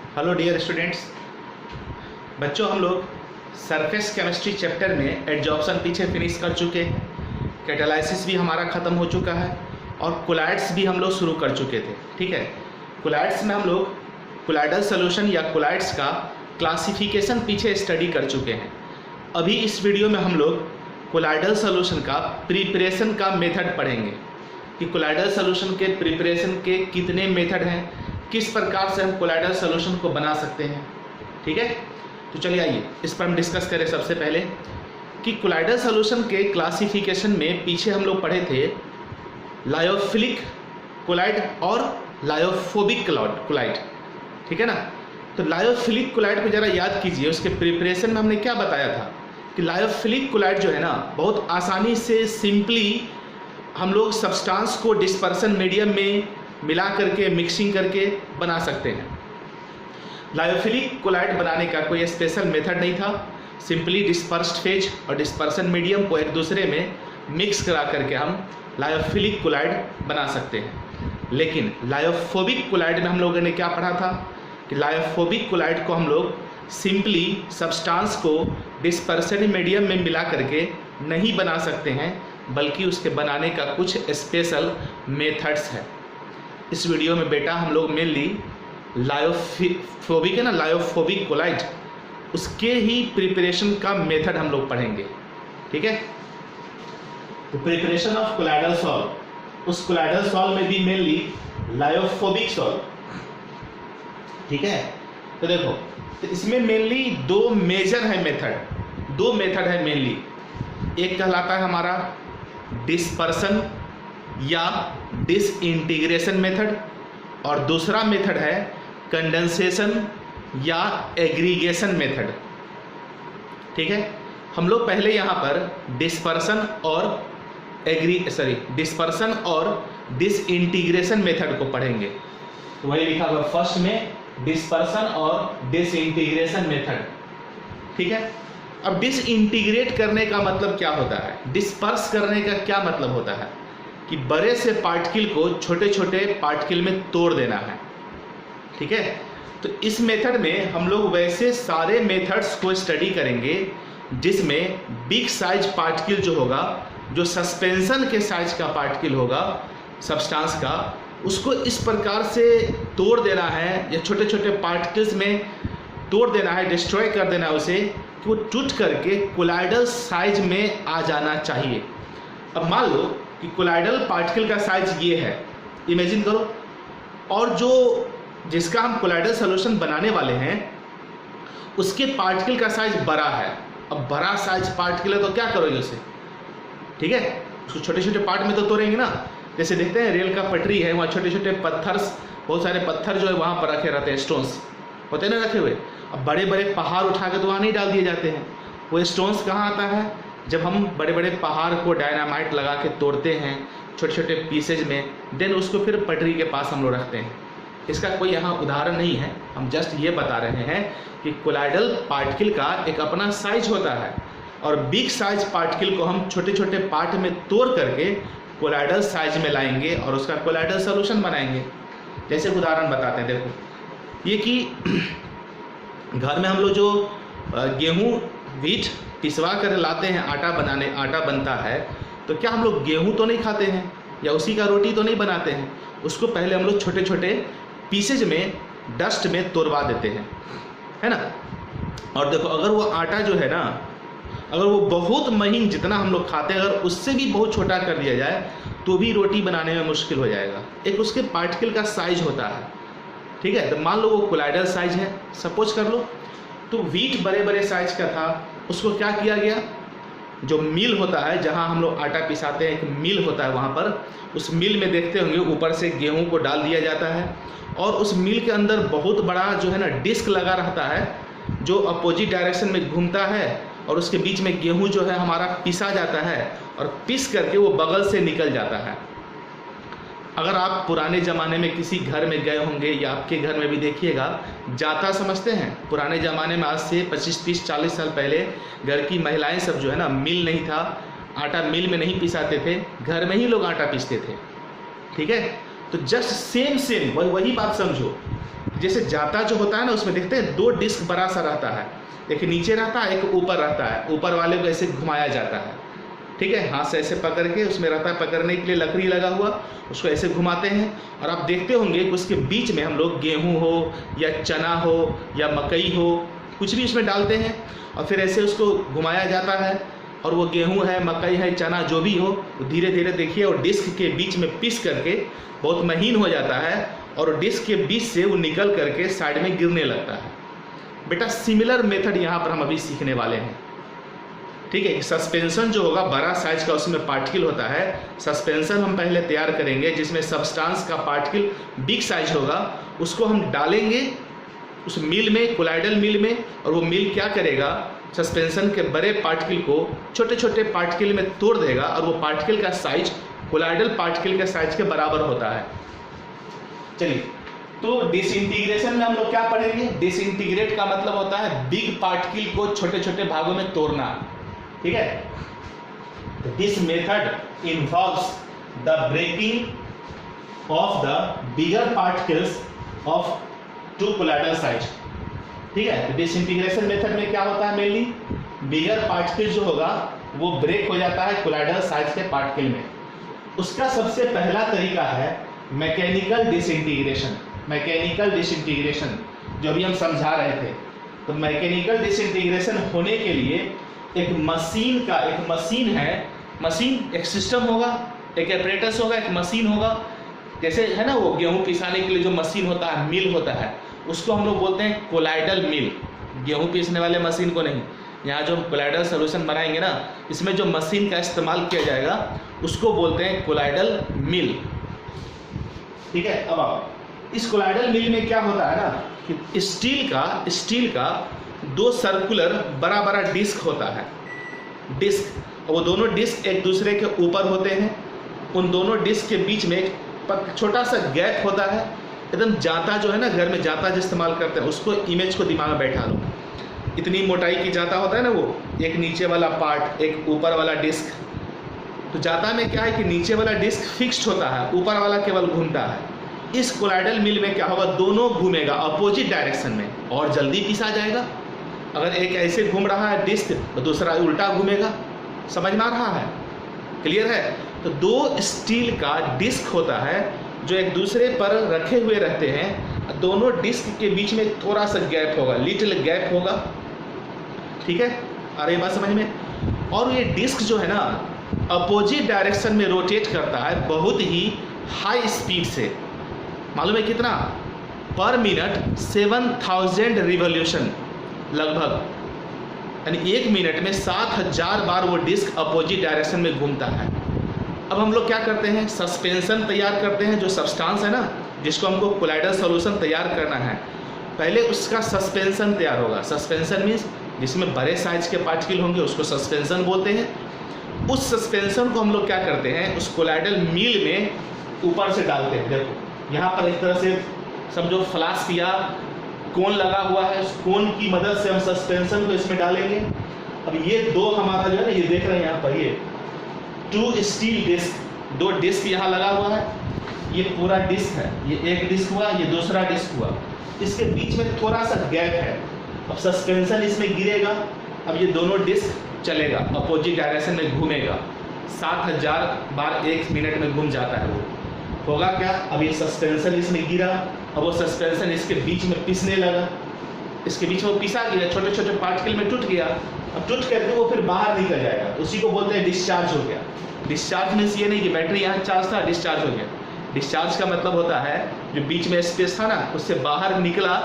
Hello dear students. बच्चों, हम लोग सरफेस केमिस्ट्री चैप्टर में एडजॉर्प्शन पीछे फिनिश कर चुके हैं, कैटालाइसिस भी हमारा ख़त्म हो चुका है और कोलाइड्स भी हम लोग शुरू कर चुके थे। ठीक है, कोलाइड्स में हम लोग कोलाइडल सोल्यूशन या कोलाइड्स का क्लासिफिकेशन पीछे स्टडी कर चुके हैं। अभी इस वीडियो में हम लोग कोलाइडल सोल्यूशन का प्रिपरेशन का मेथड पढ़ेंगे कि कोलाइडल सोल्यूशन के प्रिपरेशन के कितने मेथड हैं, किस प्रकार से हम कोलाइडल सोल्यूशन को बना सकते हैं। ठीक है, तो चलिए आइए इस पर हम डिस्कस करें। सबसे पहले कि कोलाइडल सोल्यूशन के क्लासिफिकेशन में पीछे हम लोग पढ़े थे लायोफिलिक कोलाइड और लायोफोबिक कोलाइड। ठीक है ना, तो लायोफिलिक कोलाइड को ज़रा याद कीजिए। उसके प्रिपरेशन में हमने क्या बताया था कि लायोफिलिक कोलाइड जो है ना, बहुत आसानी से सिंपली हम लोग सब्सटेंस को डिस्पर्सन मीडियम में मिला करके मिक्सिंग करके बना सकते हैं। लायोफिलिक कोलाइड बनाने का कोई स्पेशल मेथड नहीं था, सिंपली डिस्पर्स्ड फेज और डिस्पर्सन मीडियम को एक दूसरे में मिक्स करा करके हम लायोफिलिक कोलाइड बना सकते हैं। लेकिन लायोफोबिक कोलाइड में हम लोगों ने क्या पढ़ा था कि लायोफोबिक कोलाइड को हम लोग सिंपली सब्सटेंस को डिस्पर्सन मीडियम में मिला करके नहीं बना सकते हैं, बल्कि उसके बनाने का कुछ स्पेशल मेथड्स है। इस वीडियो में बेटा हम लोग मेनली लायोफोबिक है ना, लायोफोबिक कोलाइड, उसके ही प्रिपरेशन का मेथड हम लोग पढ़ेंगे। ठीक है, तो प्रिपरेशन ऑफ कोलाइडल सॉल्ट, उस कोलाइडल सॉल्ट में भी मेनली लायोफोबिक सॉल्ट। ठीक है, तो देखो, तो इसमें मेनली दो मेजर है मेथड, दो मेथड है मेनली। एक कहलाता है हमारा डिस्पर्सन या डिसइंटीग्रेशन मेथड और दूसरा मेथड है कंडेंसेशन या एग्रीगेशन मेथड। ठीक है, हम लोग पहले यहाँ पर डिस्पर्सन और डिसइंटीग्रेशन मेथड को पढ़ेंगे। तो वही लिखा हुआ फर्स्ट में डिस्पर्सन और डिसइंटीग्रेशन मेथड। ठीक है, अब डिसइंटीग्रेट करने का मतलब क्या होता है, डिस्पर्स करने का क्या मतलब होता है कि बड़े से पार्टिकल को छोटे छोटे पार्टिकल में तोड़ देना है। ठीक है, तो इस मेथड में हम लोग वैसे सारे मेथड्स को स्टडी करेंगे जिसमें बिग साइज पार्टिकल जो होगा, जो सस्पेंशन के साइज का पार्टिकल होगा सब्सटेंस का, उसको इस प्रकार से तोड़ देना है या छोटे छोटे पार्टिकल्स में तोड़ देना है, डिस्ट्रॉय कर देना है उसे, कि वो टूट करके कोलाइडल साइज में आ जाना चाहिए। अब मान लो कि कोलाइडल पार्टिकल का साइज ये है, इमेजिन करो, और जो जिसका हम कोलाइडल सॉल्यूशन बनाने वाले हैं उसके पार्टिकल का साइज बड़ा है। अब बड़ा साइज पार्टिकल है तो क्या करोगे उसे? ठीक है, उसको छोटे छोटे पार्ट में तो तोड़ेंगे ना। जैसे देखते हैं रेल का पटरी है, वहाँ छोटे छोटे पत्थर्स, बहुत सारे पत्थर जो है वहाँ पर रखे रहते हैं, स्टोन्स होते हैं ना रखे हुए। अब बड़े बड़े पहाड़ उठा के तो वहाँ नहीं डाल दिए जाते हैं। वो स्टोन्स कहाँ आता है? जब हम बड़े बड़े पहाड़ को डायनामाइट लगा के तोड़ते हैं छोटे छोटे पीसेज में, देन उसको फिर पटरी के पास हम लोग रखते हैं। इसका कोई यहाँ उदाहरण नहीं है, हम जस्ट ये बता रहे हैं कि कोलाइडल पार्टिकल का एक अपना साइज होता है और बिग साइज पार्टिकल को हम छोटे छोटे पार्ट में तोड़ करके कोलाइडल साइज में लाएंगे और उसका कोलाइडल सॉल्यूशन बनाएंगे। जैसे उदाहरण बताते हैं, देखो ये कि घर में हम लोग जो गेहूँ व्हीट पिसवा कर लाते हैं, आटा बनता है, तो क्या हम लोग गेहूँ तो नहीं खाते हैं या उसी का रोटी तो नहीं बनाते हैं? उसको पहले हम लोग छोटे छोटे पीसेज में डस्ट में तोड़वा देते हैं, है ना। और देखो, अगर वो आटा जो है ना, अगर वो बहुत महीन जितना हम लोग खाते हैं, अगर उससे भी बहुत छोटा कर दिया जाए तो भी रोटी बनाने में मुश्किल हो जाएगा। एक उसके पार्टिकल का साइज होता है। ठीक है, तो मान लो वो कोलाइडल साइज है, सपोज कर लो, तो व्हीट बड़े बड़े साइज का था, उसको क्या किया गया, जो मिल होता है जहाँ हम लोग आटा पिसाते हैं, एक मिल होता है, वहाँ पर उस मिल में देखते होंगे ऊपर से गेहूं को डाल दिया जाता है और उस मिल के अंदर बहुत बड़ा जो है ना डिस्क लगा रहता है जो अपोजिट डायरेक्शन में घूमता है और उसके बीच में गेहूं जो है हमारा पिसा जाता है और पिस करके वो बगल से निकल जाता है। अगर आप पुराने ज़माने में किसी घर में गए होंगे या आपके घर में भी देखिएगा, जाता समझते हैं, पुराने ज़माने में आज से 25, 30, 40 साल पहले घर की महिलाएं सब जो है ना, मिल नहीं था, आटा मिल में नहीं पिसाते थे, घर में ही लोग आटा पीसते थे। ठीक है, तो जस्ट सेम वही बात समझो जैसे जाता जो होता है ना, उसमें देखते हैं 2 डिस्क बड़ा सा रहता है, एक नीचे रहता है, एक ऊपर रहता है। ऊपर वाले को ऐसे घुमाया जाता है, ठीक है, हाथ से ऐसे पकड़ के, उसमें रहता है पकड़ने के लिए लकड़ी लगा हुआ, उसको ऐसे घुमाते हैं। और आप देखते होंगे कि उसके बीच में हम लोग गेहूँ हो या चना हो या मकई हो, कुछ भी उसमें डालते हैं और फिर ऐसे उसको घुमाया जाता है। और वो गेहूँ है, मकई है, चना जो भी हो, धीरे धीरे देखिए और डिस्क के बीच में पीस करके बहुत महीन हो जाता है और डिस्क के बीच से वो निकल करके साइड में गिरने लगता है। बेटा सिमिलर मेथड यहाँ पर हम अभी सीखने वाले हैं, ठीक है। सस्पेंशन जो होगा बड़ा साइज का, उसमें पार्टिकल होता है। सस्पेंशन हम पहले तैयार करेंगे जिसमें सब्सटेंस का पार्टिकल बिग साइज होगा, उसको हम डालेंगे उस मिल में, कोलाइडल मिल में, और वो मिल क्या करेगा, सस्पेंशन के बड़े पार्टिकल को छोटे छोटे पार्टिकल में तोड़ देगा और वो पार्टिकल का साइज कोलाइडल पार्टिकल के साइज के बराबर होता है। चलिए, तो डिसइंटीग्रेशन में हम लोग क्या पढ़ेंगे? डिसइंटीग्रेट का मतलब होता है बिग पार्टिकल को छोटे छोटे भागों में तोड़ना, ठीक है। This method involves the breaking of the bigger particles of 2 colloidal size, ठीक है। डिसइंटीग्रेशन मेथड में क्या होता है, मेनली बिगर पार्टिकल जो होगा वो ब्रेक हो जाता है कोलाइडल साइज के पार्टिकल में। उसका सबसे पहला तरीका है मैकेनिकल डिसइंटीग्रेशन। मैकेनिकल डिसइंटीग्रेशन जो भी हम समझा रहे थे, तो मैकेनिकल डिसइंटीग्रेशन होने के लिए एक मशीन है, मशीन एक सिस्टम होगा, एक एपरेटस होगा, एक मशीन होगा। जैसे है ना वो गेहूं पिसाने के लिए जो मशीन होता है, मिल होता है, उसको हम लोग बोलते हैं कोलाइडल मिल। गेहूं पीसने वाले मशीन को नहीं, यहाँ जो कोलाइडल सॉल्यूशन बनाएंगे ना, इसमें जो मशीन का इस्तेमाल किया जाएगा उसको बोलते हैं कोलाइडल मिल, ठीक है। अब आओ, इस कोलाइडल मिल में क्या होता है ना कि स्टील का 2 सर्कुलर बड़ा बड़ा डिस्क होता है, डिस्क, और वो दोनों डिस्क एक दूसरे के ऊपर होते हैं। उन दोनों डिस्क के बीच में एक छोटा सा गैप होता है, एकदम जाता जो है ना, घर में जाता जो इस्तेमाल करते हैं, उसको इमेज को दिमाग में बैठा लो। इतनी मोटाई की जाता होता है ना, वो एक नीचे वाला पार्ट, एक ऊपर वाला डिस्क। तो जाता में क्या है कि नीचे वाला डिस्क फिक्स्ड होता है, ऊपर वाला केवल घूमता है। इस कोलाइडल मिल में क्या होगा, दोनों घूमेगा अपोजिट डायरेक्शन में और जल्दी पिसा जाएगा। अगर एक ऐसे घूम रहा है डिस्क तो दूसरा उल्टा घूमेगा, समझ में आ रहा है, क्लियर है। तो 2 स्टील का डिस्क होता है जो एक दूसरे पर रखे हुए रहते हैं, दोनों डिस्क के बीच में थोड़ा सा गैप होगा, लिटिल गैप होगा, ठीक है। अरे बात समझ में। और ये डिस्क जो है ना अपोजिट डायरेक्शन में रोटेट करता है बहुत ही हाई स्पीड से। मालूम है कितना? पर मिनट 7000 रिवॉल्यूशन लगभग, यानी 1 मिनट में 7000 बार वो डिस्क अपोजिट डायरेक्शन में घूमता है। अब हम लोग क्या करते हैं, सस्पेंशन तैयार करते हैं। जो सब्सटेंस है ना, जिसको हमको कोलाइडल सॉल्यूशन तैयार करना है, पहले उसका सस्पेंशन तैयार होगा। सस्पेंशन मीन्स जिसमें बड़े साइज के पार्टिकल होंगे उसको सस्पेंशन बोलते हैं। उस सस्पेंशन को हम लोग क्या करते हैं, उस कोलाइडल मिल में ऊपर से डालते हैं। देखो यहाँ पर एक तरह से समझो फ्लास्क या कोन लगा हुआ है, उस कोन की मदद से हम सस्पेंशन को इसमें डालेंगे। अब ये 2 हमारा जो है ना, ये देख रहे हैं यहाँ पर, ये 2 स्टील डिस्क, 2 डिस्क यहाँ लगा हुआ है। ये पूरा डिस्क है, ये एक डिस्क हुआ, ये दूसरा डिस्क हुआ, इसके बीच में थोड़ा सा गैप है। अब सस्पेंशन इसमें गिरेगा, अब ये दोनों डिस्क चलेगा, अपोजिट डायरेक्शन में घूमेगा, 7000 बार 1 मिनट में घूम जाता है। वो होगा क्या, अब ये सस्पेंशन इसमें गिरा, अब वो सस्पेंशन इसके बीच में पिसने लगा, इसके बीच में वो पिसा गया, छोटे छोटे पार्टिकल में टूट गया। अब टूट करके वो फिर बाहर निकल जाएगा, उसी को बोलते हैं डिस्चार्ज हो गया। डिस्चार्ज मीन्स ये नहीं कि बैटरी यहाँ चार्ज था, डिस्चार्ज हो गया। डिस्चार्ज का मतलब होता है जो बीच में स्पेस था ना, उससे बाहर निकला,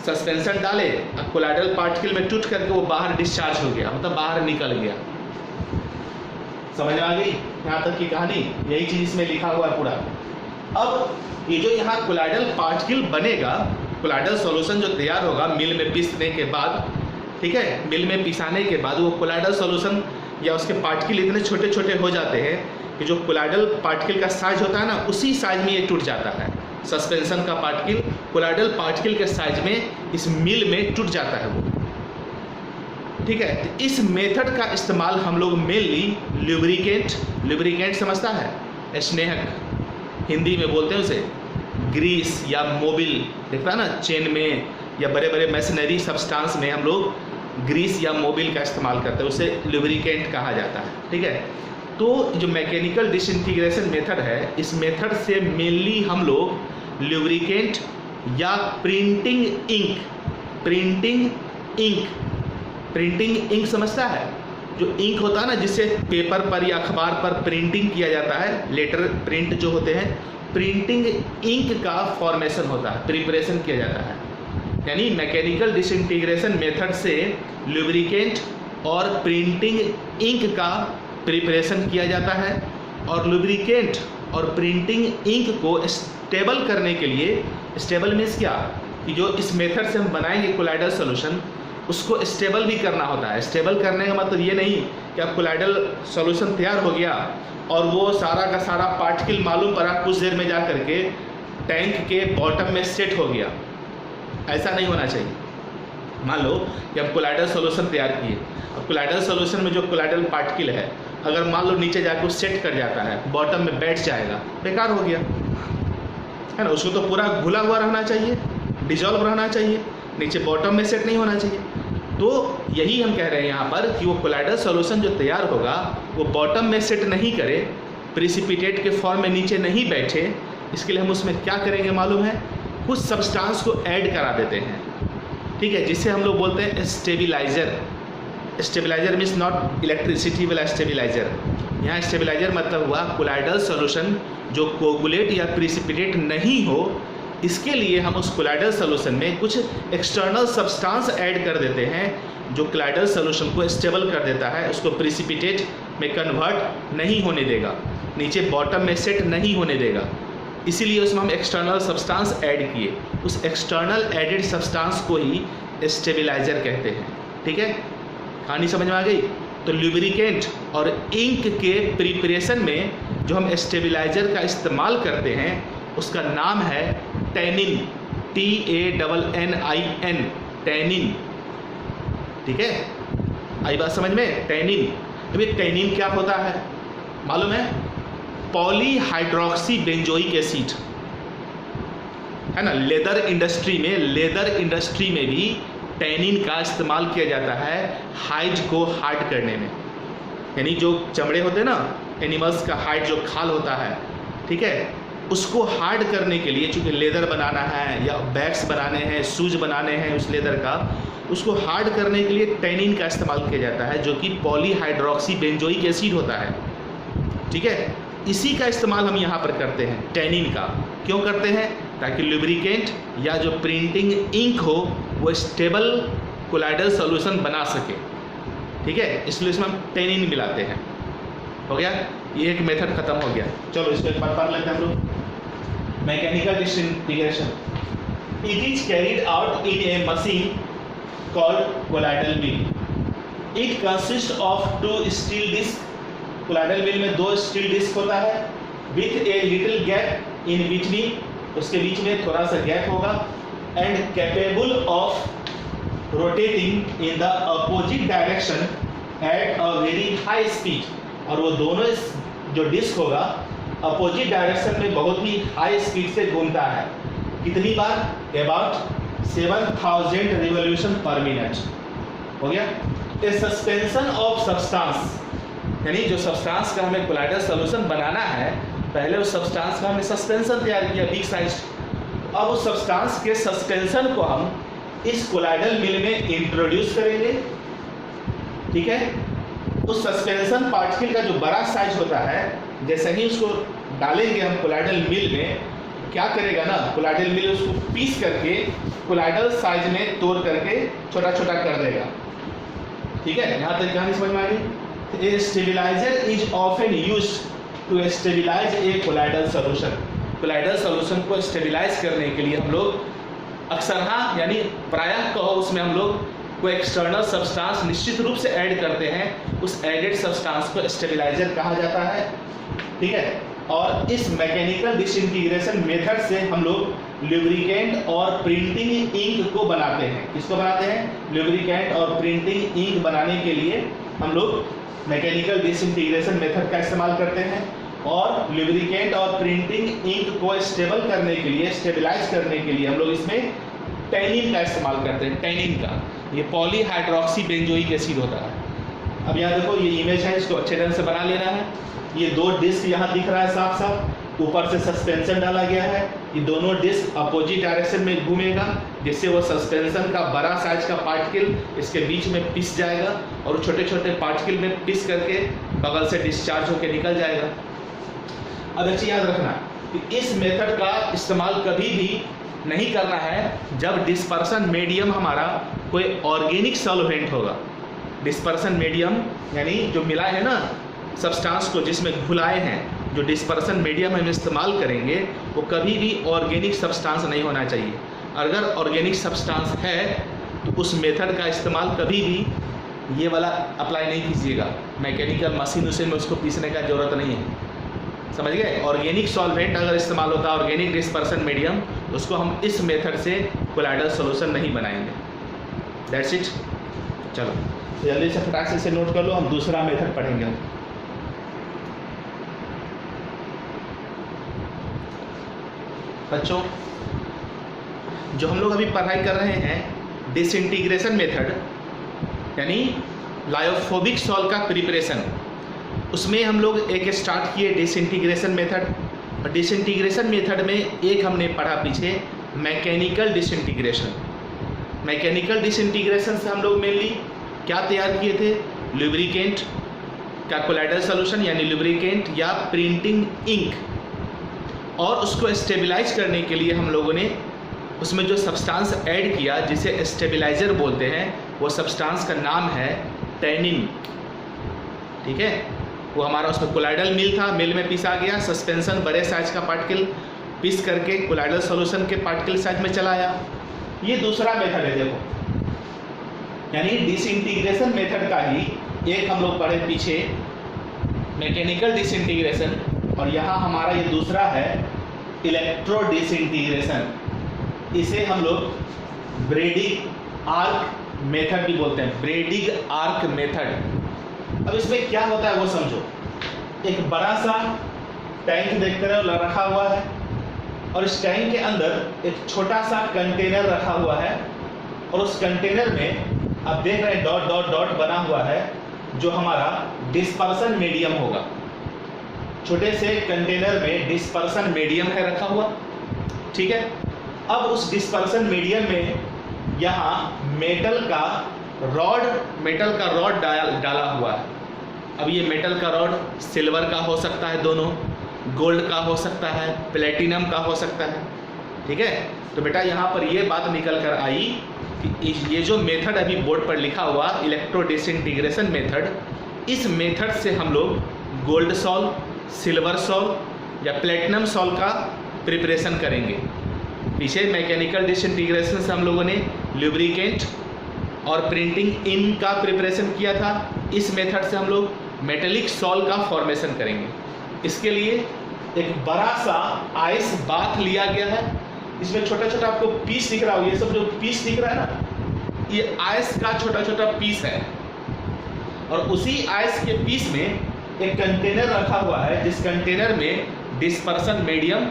सस्पेंशन डाले, कोलाइडल पार्टिकल में टूट करके वो बाहर डिस्चार्ज हो गया, मतलब बाहर निकल गया। समझ में आ गई यहाँ तक की कहानी? यही चीज इसमें लिखा हुआ है पूरा। अब ये जो यहाँ कोलाइडल पार्टिकल बनेगा, कोलाइडल सॉल्यूशन जो तैयार होगा मिल में पीसने के बाद, ठीक है, मिल में पिसाने के बाद वो कोलाइडल सॉल्यूशन या उसके पार्टिकल इतने छोटे छोटे हो जाते हैं कि जो कोलाइडल पार्टिकल का साइज होता है ना, उसी साइज में ये टूट जाता है। सस्पेंशन का पार्टिकल कोलाइडल पार्टिकल के साइज में इस मिल में टूट जाता है वो, ठीक है। तो इस मेथड का इस्तेमाल हम लोग मेनली लुब्रिकेंट समझता है, स्नेहक हिंदी में बोलते हैं उसे, ग्रीस या मोबिल, देखता है ना चेन में या बड़े बड़े मशीनरी सब्सटेंस में हम लोग ग्रीस या मोबिल का इस्तेमाल करते हैं, उसे लुब्रिकेंट कहा जाता है। ठीक है, तो जो मैकेनिकल डिसइंटीग्रेशन मेथड है, इस मेथड से मेनली हम लोग लुब्रिकेंट या प्रिंटिंग इंक समझता है, जो इंक होता है ना जिससे पेपर पर या अखबार पर प्रिंटिंग किया जाता है, लेटर प्रिंट जो होते हैं, प्रिंटिंग इंक का फॉर्मेशन होता है, प्रिपरेशन किया जाता है। यानी मैकेनिकल डिसइंटीग्रेशन मेथड से लुब्रिकेंट और प्रिंटिंग इंक का प्रिपरेशन किया जाता है, और लुब्रिकेंट और प्रिंटिंग इंक को स्टेबल करने के लिए, स्टेबल मीन्स क्या कि जो इस मेथड से हम बनाएंगे कोलाइडल सॉल्यूशन, उसको स्टेबल भी करना होता है। स्टेबल करने का मतलब ये नहीं कि अब कोलाइडल सॉल्यूशन तैयार हो गया और वो सारा का सारा पार्टिकल मालूम पड़ा कुछ देर में जा करके टैंक के बॉटम में सेट हो गया, ऐसा नहीं होना चाहिए। मान लो कि अब कोलाइडल सॉल्यूशन तैयार किए, अब कोलाइडल सॉल्यूशन में जो कोलाइडल पार्टिकल है अगर मान लो नीचे जाकर सेट कर जाता है, बॉटम में बैठ जाएगा, बेकार हो गया, है ना। उसको तो पूरा घुला हुआ रहना चाहिए, डिजॉल्व रहना चाहिए, नीचे बॉटम में सेट नहीं होना चाहिए। तो यही हम कह रहे हैं यहाँ पर कि वो कोलाइडल सॉल्यूशन जो तैयार होगा वो बॉटम में सेट नहीं करे, प्रिसिपिटेट के फॉर्म में नीचे नहीं बैठे, इसके लिए हम उसमें क्या करेंगे मालूम है, कुछ सब्सटेंस को ऐड करा देते हैं। ठीक है, जिसे हम लोग बोलते हैं stabiliser. Stabiliser means not electricity वाला स्टेबिलाइजर। यहाँ स्टेबिलाइजर मतलब हुआ कोलाइडल सॉल्यूशन जो कोगुलेट या प्रिसिपिटेट नहीं हो, इसके लिए हम उस कोलाइडल सॉल्यूशन में कुछ एक्सटर्नल सब्सटेंस ऐड कर देते हैं जो कोलाइडल सॉल्यूशन को स्टेबल कर देता है, उसको प्रिसिपिटेट में कन्वर्ट नहीं होने देगा, नीचे बॉटम में सेट नहीं होने देगा। इसीलिए उसमें हम एक्सटर्नल सब्सटेंस ऐड किए, उस एक्सटर्नल एडेड सब्सटेंस को ही स्टेबिलाइजर कहते हैं। ठीक है, कहानी समझ में आ गई। तो लुब्रिकेंट और इंक के प्रिपरेशन में जो हम स्टेबिलाइजर का इस्तेमाल करते हैं उसका नाम है टैनिन, TANNIN, टैनिन। ठीक है, आई बात समझ में, टैनिन। अभी टैनिन क्या होता है मालूम है, पॉलीहाइड्रोक्सी बेंजोइक एसिड, है ना। लेदर इंडस्ट्री में भी टैनिन का इस्तेमाल किया जाता है हाइड को हार्ड करने में। यानी जो चमड़े होते हैं ना एनिमल्स का हाइड, जो खाल होता है, ठीक है, उसको हार्ड करने के लिए, चूँकि लेदर बनाना है या बैग्स बनाने हैं, शूज बनाने हैं उस लेदर का, उसको हार्ड करने के लिए टैनिन का इस्तेमाल किया जाता है जो कि पॉलीहाइड्रोक्सी बेंजोइक एसिड होता है। ठीक है, इसी का इस्तेमाल हम यहाँ पर करते हैं, टैनिन का। क्यों करते हैं, ताकि लुब्रिकेंट या जो प्रिंटिंग इंक हो वो स्टेबल कोलाइडल सॉल्यूशन बना सके। ठीक है, इसलिए इसमें हम टैनिन मिलाते हैं। हो गया, ये एक मेथड खत्म हो गया। चलो इसको एक बार पढ़ लेते हैं हम लोग। Mechanical disintegration, it is carried out in a machine called colloidal mill. It consist of 2 steel disc. Colloidal mill में 2 स्टील डिस्क होता है, with a little gap in between, उसके बीच में थोड़ा सा गैप होगा, and capable of rotating in the opposite direction at a very high speed. और वो दोनों जो डिस्क होगा अपोजिट डायरेक्शन में बहुत ही हाई स्पीड से घूमता है। कितनी बार, अबाउट 7000 रिवॉल्यूशन पर मिनट। हो गया। ए सस्पेंशन ऑफ सब्सटेंस, यानी जो सब्सटेंस का हमें कोलाइडल सॉल्यूशन बनाना है, पहले उस सब्सटेंस का हमने सस्पेंशन तैयार किया बिग साइज। अब उस सब्सटेंस के सस्पेंशन को हम इस कोलाइडल मिल में इंट्रोड्यूस करेंगे। ठीक है, उस सस्पेंशन पार्टिकल का जो बड़ा साइज होता है, जैसे ही उसको डालेंगे हम कोलाइडल मिल में, क्या करेगा ना, कोलाइडल मिल उसको पीस करके कोलाइडल साइज में तोड़ करके छोटा छोटा कर देगा। ठीक है, यहाँ तक कहानी समझ में आ गई। A stabiliser is often used to stabilise a colloidal solution. Colloidal solution को स्टेबिलाइज करने के लिए हम लोग अक्सर, हाँ यानी प्रायः कहो, उसमें हम लोग कोई एक्सटर्नल सब्सटेंस निश्चित रूप से ऐड करते हैं, उस एडेड सब्सटेंस को स्टेबिलाइजर कहा जाता है। ठीक है, और इस मैकेनिकल डिसइंटीग्रेशन मेथड से हम लोग लुब्रिकेंट और प्रिंटिंग इंक को बनाते हैं। किसको बनाते हैं, लुब्रिकेंट और प्रिंटिंग इंक बनाने के लिए हम लोग मैकेनिकल डिसइंटीग्रेशन मेथड का इस्तेमाल करते हैं। और लुब्रिकेंट और प्रिंटिंग इंक को स्टेबल करने के लिए, स्टेबलाइज करने के लिए हम लोग इसमें टैनिन का इस्तेमाल करते हैं। टैनिन का ये पॉलीहाइड्रोक्सी बेंजोइक एसिड होता है। अब यहाँ देखो ये इमेज है, इसको अच्छे ढंग से बना लेना है। ये दो डिस्क यहाँ दिख रहा है साफ साफ, ऊपर से सस्पेंशन डाला गया है। ये दोनों डिस्क अपोजिट डायरेक्शन में घूमेगा, जिससे वो सस्पेंशन का बड़ा साइज का पार्टिकल इसके बीच में पिस जाएगा और छोटे छोटे पार्टिकल में पिस करके बगल से डिस्चार्ज होकर निकल जाएगा। अब एक चीज याद रखना कि इस मेथड का इस्तेमाल कभी भी नहीं करना है जब डिस्पर्सन मीडियम हमारा कोई ऑर्गेनिक सॉल्वेंट होगा। डिस्पर्सन मीडियम यानी जो मिलाए हैं ना सब्सटेंस को, जिसमें घुलाए हैं, जो डिस्पर्सन मीडियम हम इस्तेमाल करेंगे वो कभी भी ऑर्गेनिक सब्सटेंस नहीं होना चाहिए। अगर ऑर्गेनिक सब्सटेंस है तो उस मेथड का इस्तेमाल कभी भी ये वाला अप्लाई नहीं कीजिएगा। मैकेनिकल मशीन उसे में उसको पीसने का ज़रूरत नहीं है, समझ गए। ऑर्गेनिक सॉल्वेंट अगर इस्तेमाल होता है, ऑर्गेनिक डिस्पर्सन मीडियम, उसको हम इस मेथड से कोलाइडल सॉल्यूशन नहीं बनाएंगे। That's it. चलो जल्दी से फटाक से नोट कर लो, हम दूसरा मेथड पढ़ेंगे। बच्चों जो हम लोग अभी पढ़ाई कर रहे हैं डिसइंटीग्रेशन मेथड यानी लायोफोबिक सॉल्ट का प्रिपरेशन, उसमें हम लोग एक स्टार्ट किए डिसइंटीग्रेशन मेथड। और डिसइंटीग्रेशन मेथड में एक हमने पढ़ा पीछे मैकेनिकल डिसइंटीग्रेशन। मैकेनिकल डिसइंटीग्रेशन से हम लोग मेनली क्या तैयार किए थे, लुब्रिकेंट का कोलाइडल सॉल्यूशन यानी लुब्रिकेंट या प्रिंटिंग इंक, और उसको स्टेबलाइज करने के लिए हम लोगों ने उसमें जो सब्सटेंस ऐड किया जिसे स्टेबलाइजर बोलते हैं, वो सब्सटेंस का नाम है टैनिन। ठीक है, वो हमारा उसमें कोलाइडल मिल था, मिल में पिसा गया, सस्पेंशन बड़े साइज का पार्टिकल पिस करके कोलाइडल सॉल्यूशन के पार्टिकल साइज में चला आया। ये दूसरा मेथड है देखो, यानी डिसइंटीग्रेशन मेथड का ही एक हम लोग पढ़े पीछे मैकेनिकल डिसइंटीग्रेशन, और यहाँ हमारा ये दूसरा है इलेक्ट्रो डिसइंटीग्रेशन। इसे हम लोग ब्रेडिग आर्क मेथड भी बोलते हैं, ब्रेडिग आर्क मेथड। अब इसमें क्या होता है वो समझो। एक बड़ा सा टैंक देखते रहो रखा हुआ है, और इस टैंक के अंदर एक छोटा सा कंटेनर रखा हुआ है, और उस कंटेनर में आप देख रहे हैं डॉट डॉट डॉट बना हुआ है, जो हमारा डिस्पर्सन मीडियम होगा। छोटे से कंटेनर में डिस्पर्सन मीडियम है रखा हुआ, ठीक है। अब उस डिस्पर्सन मीडियम में यहाँ मेटल का रॉड डाला हुआ है। अब ये मेटल का रॉड सिल्वर का हो सकता है, दोनों गोल्ड का हो सकता है, प्लेटिनम का हो सकता है, ठीक है। तो बेटा यहाँ पर ये बात निकल कर आई कि ये जो मेथड अभी बोर्ड पर लिखा हुआ इलेक्ट्रो डिसइंटीग्रेशन मेथड, इस मेथड से हम लोग गोल्ड सॉल्व, सिल्वर सॉल्व या प्लेटिनम सॉल्व का प्रिपरेशन करेंगे। पीछे मैकेनिकल डिसइंटीग्रेशन से हम लोगों ने लुब्रिकेंट और प्रिंटिंग इंक का प्रिपरेशन किया था। इस मेथड से हम लोग मेटेलिक सॉल्व का फॉर्मेशन करेंगे। इसके लिए एक बड़ा सा आइस बाथ लिया गया है। इसमें छोटा छोटा आपको पीस दिख रहा हो, ये सब जो पीस दिख रहा है ना, ये आइस का छोटा छोटा पीस है। और उसी आइस के पीस में एक कंटेनर रखा हुआ है, जिस कंटेनर में डिस्पर्सन मीडियम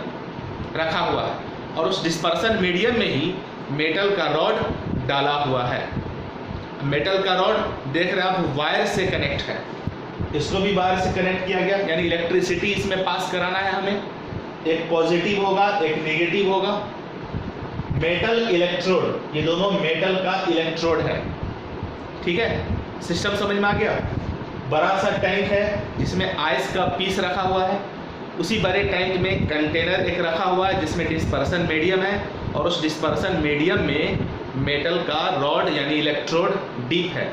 रखा हुआ है, और उस डिस्पर्सन मीडियम में ही मेटल का रॉड डाला हुआ है। मेटल का रॉड देख रहे हैं आप, वायर से कनेक्ट है, इसको भी वायर से कनेक्ट किया गया, यानी इलेक्ट्रिसिटी इसमें पास कराना है हमें। एक पॉजिटिव होगा, एक नेगेटिव होगा। मेटल इलेक्ट्रोड, ये दोनों मेटल का इलेक्ट्रोड है, ठीक है। सिस्टम समझ में आ गया। बड़ा सा टैंक है जिसमें आइस का पीस रखा हुआ है, उसी बड़े टैंक में कंटेनर एक रखा हुआ है जिसमें डिस्पर्सन मीडियम है, और उस डिस्पर्सन मीडियम में मेटल का रॉड यानी इलेक्ट्रोड डीप है,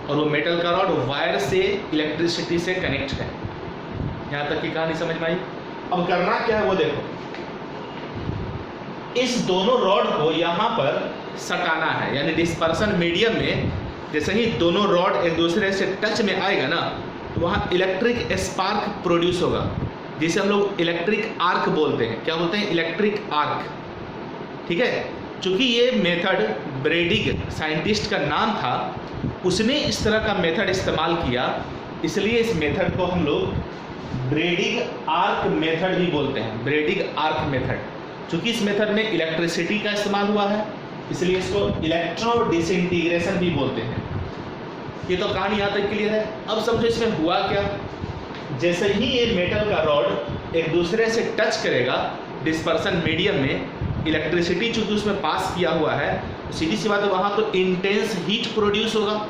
और वो मेटल का रॉड वायर से इलेक्ट्रिसिटी से कनेक्ट है। यहाँ तक की कहानी समझ में आई। अब करना क्या है वो देखो, इस दोनों रॉड को यहाँ पर सटाना है, यानी डिस्पर्सन मीडियम में जैसे ही दोनों रॉड एक दूसरे से टच में आएगा ना, तो वहाँ इलेक्ट्रिक स्पार्क प्रोड्यूस होगा, जिसे हम लोग इलेक्ट्रिक आर्क बोलते हैं। क्या बोलते हैं? इलेक्ट्रिक आर्क, ठीक है। चूंकि ये मेथड ब्रेडिग साइंटिस्ट का नाम था, उसने इस तरह का मेथड इस्तेमाल किया, इसलिए इस मेथड को हम लोग ब्रेडिंग आर्क मेथड भी बोलते हैं, ब्रेडिंग आर्क मेथड। चूंकि इस मेथड में इलेक्ट्रिसिटी का इस्तेमाल हुआ है इसलिए इसको इलेक्ट्रो डिसइंटीग्रेशन भी बोलते हैं। ये तो कहानी यहाँ तक क्लियर है। अब समझो इसमें हुआ क्या। जैसे ही ये मेटल का रॉड एक दूसरे से टच करेगा डिस्पर्सन मीडियम में, इलेक्ट्रिसिटी चूंकि उसमें पास किया हुआ है, सीधी सी बात है वहाँ तो इंटेंस हीट प्रोड्यूस होगा।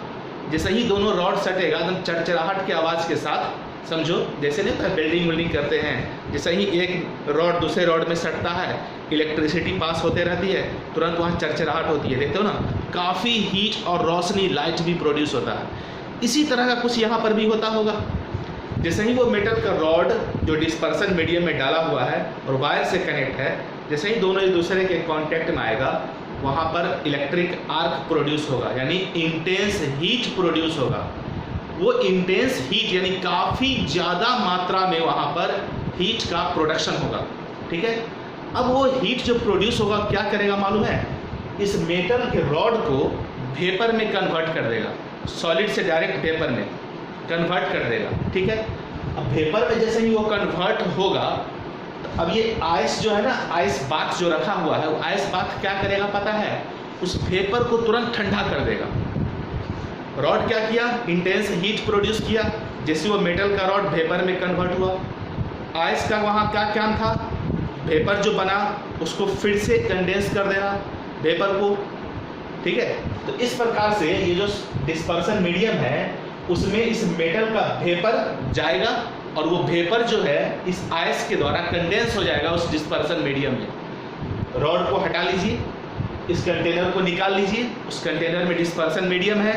जैसे ही दोनों रॉड सटेगा एकदम चरचराहट की आवाज़ के साथ, समझो जैसे नहीं तो बिल्डिंग विल्डिंग करते हैं, जैसे ही एक रॉड दूसरे रॉड में सटता है इलेक्ट्रिसिटी पास होते रहती है, तुरंत वहाँ चरचराहट होती है, देखते हो ना, काफ़ी हीट और रोशनी लाइट भी प्रोड्यूस होता है। इसी तरह का कुछ यहाँ पर भी होता होगा। जैसे ही वो मेटल का रॉड जो डिस्पर्सन मीडियम में डाला हुआ है और वायर से कनेक्ट है, जैसे ही दोनों एक दूसरे के कांटेक्ट में आएगा वहाँ पर इलेक्ट्रिक आर्क प्रोड्यूस होगा, यानी इंटेंस हीट प्रोड्यूस होगा। वो इंटेंस हीट यानी काफ़ी ज़्यादा मात्रा में वहाँ पर हीट का प्रोडक्शन होगा। ठीक है, अब वो हीट जो प्रोड्यूस होगा क्या करेगा मालूम है, इस मेटल के रॉड को वेपर में कन्वर्ट कर देगा, सॉलिड से डायरेक्ट वेपर में कन्वर्ट कर देगा। ठीक है, अब वेपर में जैसे ही वो कन्वर्ट होगा तो अब ये आइस जो है ना, आइस बाथ जो रखा हुआ है, वो आइस बाथ क्या करेगा पता है, उस वेपर को तुरंत ठंडा कर देगा। रॉड क्या किया, इंटेंस हीट प्रोड्यूस किया, जैसे वो मेटल का रॉड वेपर में कन्वर्ट हुआ, आइस का वहाँ क्या काम था, वेपर जो बना उसको फिर से कंडेंस कर देना वेपर को। ठीक है, तो इस प्रकार से ये जो डिस्पर्सन मीडियम है उसमें इस मेटल का वेपर जाएगा और वो वेपर जो है इस आइस के द्वारा कंडेंस हो जाएगा उस डिस्पर्सन मीडियम में। रॉड को हटा लीजिए, इस कंटेनर को निकाल लीजिए, उस कंटेनर में डिस्पर्सन मीडियम है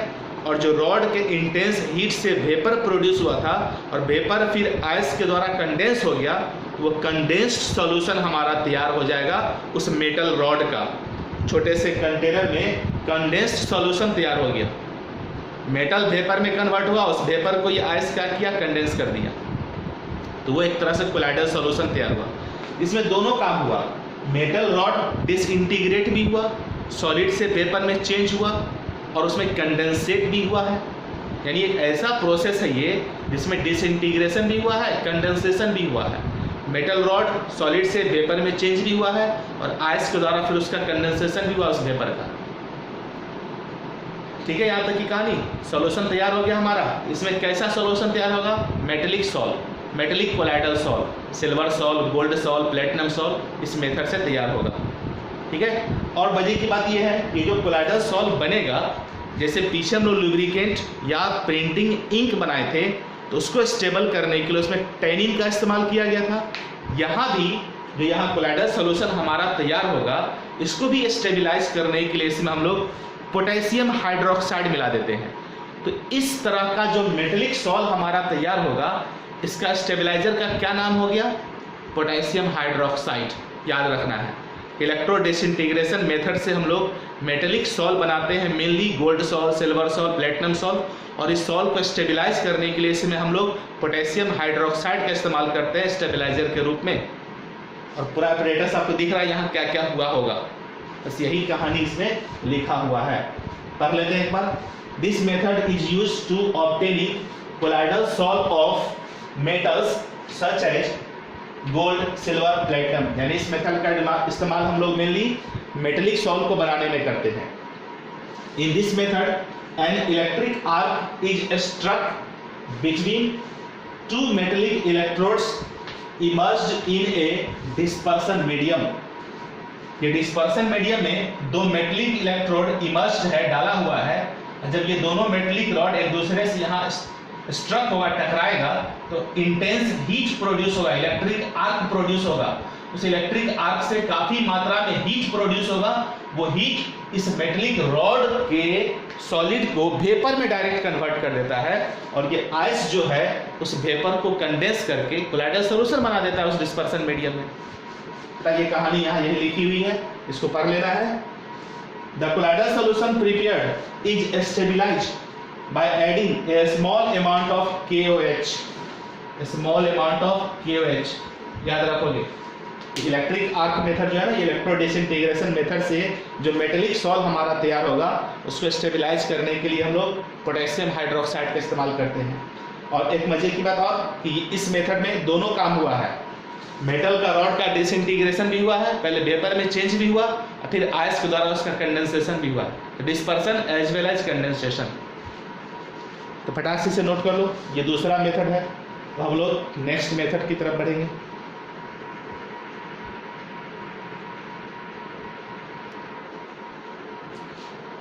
और जो रॉड के इंटेंस हीट से वेपर प्रोड्यूस हुआ था और वेपर फिर आइस के द्वारा कंडेंस हो गया, वो कंडेंस्ड सॉल्यूशन हमारा तैयार हो जाएगा उस मेटल रॉड का। छोटे से कंटेनर में कंडेंस्ड सॉल्यूशन तैयार हो गया, मेटल वेपर में कन्वर्ट हुआ, उस वेपर को ये आइस क्या किया, कंडेंस कर दिया, तो वो एक तरह से कोलाइडल सॉल्यूशन तैयार हुआ। इसमें दोनों काम हुआ, मेटल रॉड डिसइंटीग्रेट भी हुआ, सॉलिड से वेपर में चेंज हुआ और उसमें कंडेंसेट भी हुआ है। यानी एक ऐसा प्रोसेस है ये जिसमें डिसइंटीग्रेशन भी हुआ है, कंडेंसेशन भी हुआ है, मेटल रॉड सॉलिड से वेपर में चेंज भी हुआ है और आइस के द्वारा फिर उसका कंडेंसेशन भी हुआ उस वेपर का। ठीक है, यहाँ तक की कहानी, सॉल्यूशन तैयार हो गया हमारा। इसमें कैसा सॉल्यूशन तैयार होगा, metallic solve, metallic colloidal solve, silver solve, gold solve, platinum solve, इस मेथड से तैयार होगा। ठीक है, और मजे की बात यह है कि जो कोलाइडल सॉल्व बनेगा, जैसे पीछे हम लोग लुब्रिकेंट या प्रिंटिंग इंक बनाए थे तो उसको स्टेबल करने के लिए उसमें टैनिन का इस्तेमाल किया गया था। यहाँ भी जो यहाँ कोलाइडल सॉल्यूशन हमारा तैयार होगा, इसको भी स्टेबलाइज करने के लिए इसमें हम लोग पोटेशियम हाइड्रोक्साइड मिला देते हैं। तो इस तरह का जो मेटेलिक सॉल्व हमारा तैयार होगा, इसका स्टेबलाइजर का क्या नाम हो गया, पोटेशियम हाइड्रोक्साइड, याद रखना है। इलेक्ट्रो डिसइंटीग्रेशन मेथड से हम लोग मेटेलिक सॉल्व बनाते हैं, mainly gold solve, silver solve, platinum solve, और इस सॉल्व को स्टेबलाइज करने के लिए इसमें हम लोग पोटेशियम हाइड्रोक्साइड का इस्तेमाल करते हैं स्टेबलाइजर के रूप में। और पूरा ऑपरेटर्स आपको दिख रहा है यहाँ क्या क्या हुआ होगा, बस यही कहानी इसमें लिखा हुआ है। पढ़ लेते हैं एक बार। This method is used to obtaining colloidal sols of metals such as gold, silver, platinum. यानी इस मेथड का इस्तेमाल हम लोग मेनली मेटेलिक सॉल्व को बनाने में करते हैं। In this method an electric arc is struck between two metallic electrodes immersed in a dispersion medium. ये डिस्पर्सन मीडियम में दो मेटेलिक इलेक्ट्रोड इमर्ज्ड है, डाला हुआ है। जब ये दोनों मेटेलिक रॉड एक दूसरे से यहाँ स्ट्रक होगा, टकराएगा, तो इंटेंस हीट प्रोड्यूस होगा, इलेक्ट्रिक आर्क प्रोड्यूस होगा। उस इलेक्ट्रिक आर्क से काफी मात्रा में हीट प्रोड्यूस होगा। वो हीट इस मेटेलिक रॉड के सॉलिड को वेपर में डायरेक्ट कन्वर्ट कर देता है और ये आइस जो है उस वेपर को कंडेंस करके कोलाइडल सॉल्यूशन बना देता है उस डिस्पर्सन मीडियम में। ये कहानी यहाँ यही लिखी हुई है, इसको पढ़ लेना है। The colloidal solution prepared is stabilised by adding a small amount of KOH, a small amount of KOH, याद रखोगे। इलेक्ट्रिक आर्क मेथड जो है ना, ये इलेक्ट्रो डिसइंटीग्रेशन मेथड से जो मेटेलिक सॉल्व हमारा तैयार होगा उसको स्टेबलाइज करने के लिए हम लोग पोटेशियम हाइड्रोक्साइड का इस्तेमाल करते हैं। और एक मजे की बात और कि इस मेथड में दोनों काम हुआ है, मेटल का रॉड का डिसइंटीग्रेशन भी हुआ है, पहले वेपर में चेंज भी हुआ और फिर आयस के द्वारा उसका कंडेंसेशन भी हुआ, तो dispersion as well as condensation. तो फटाक से नोट कर लो, ये दूसरा मेथड है। तो हम लोग नेक्स्ट मेथड की तरफ बढ़ेंगे।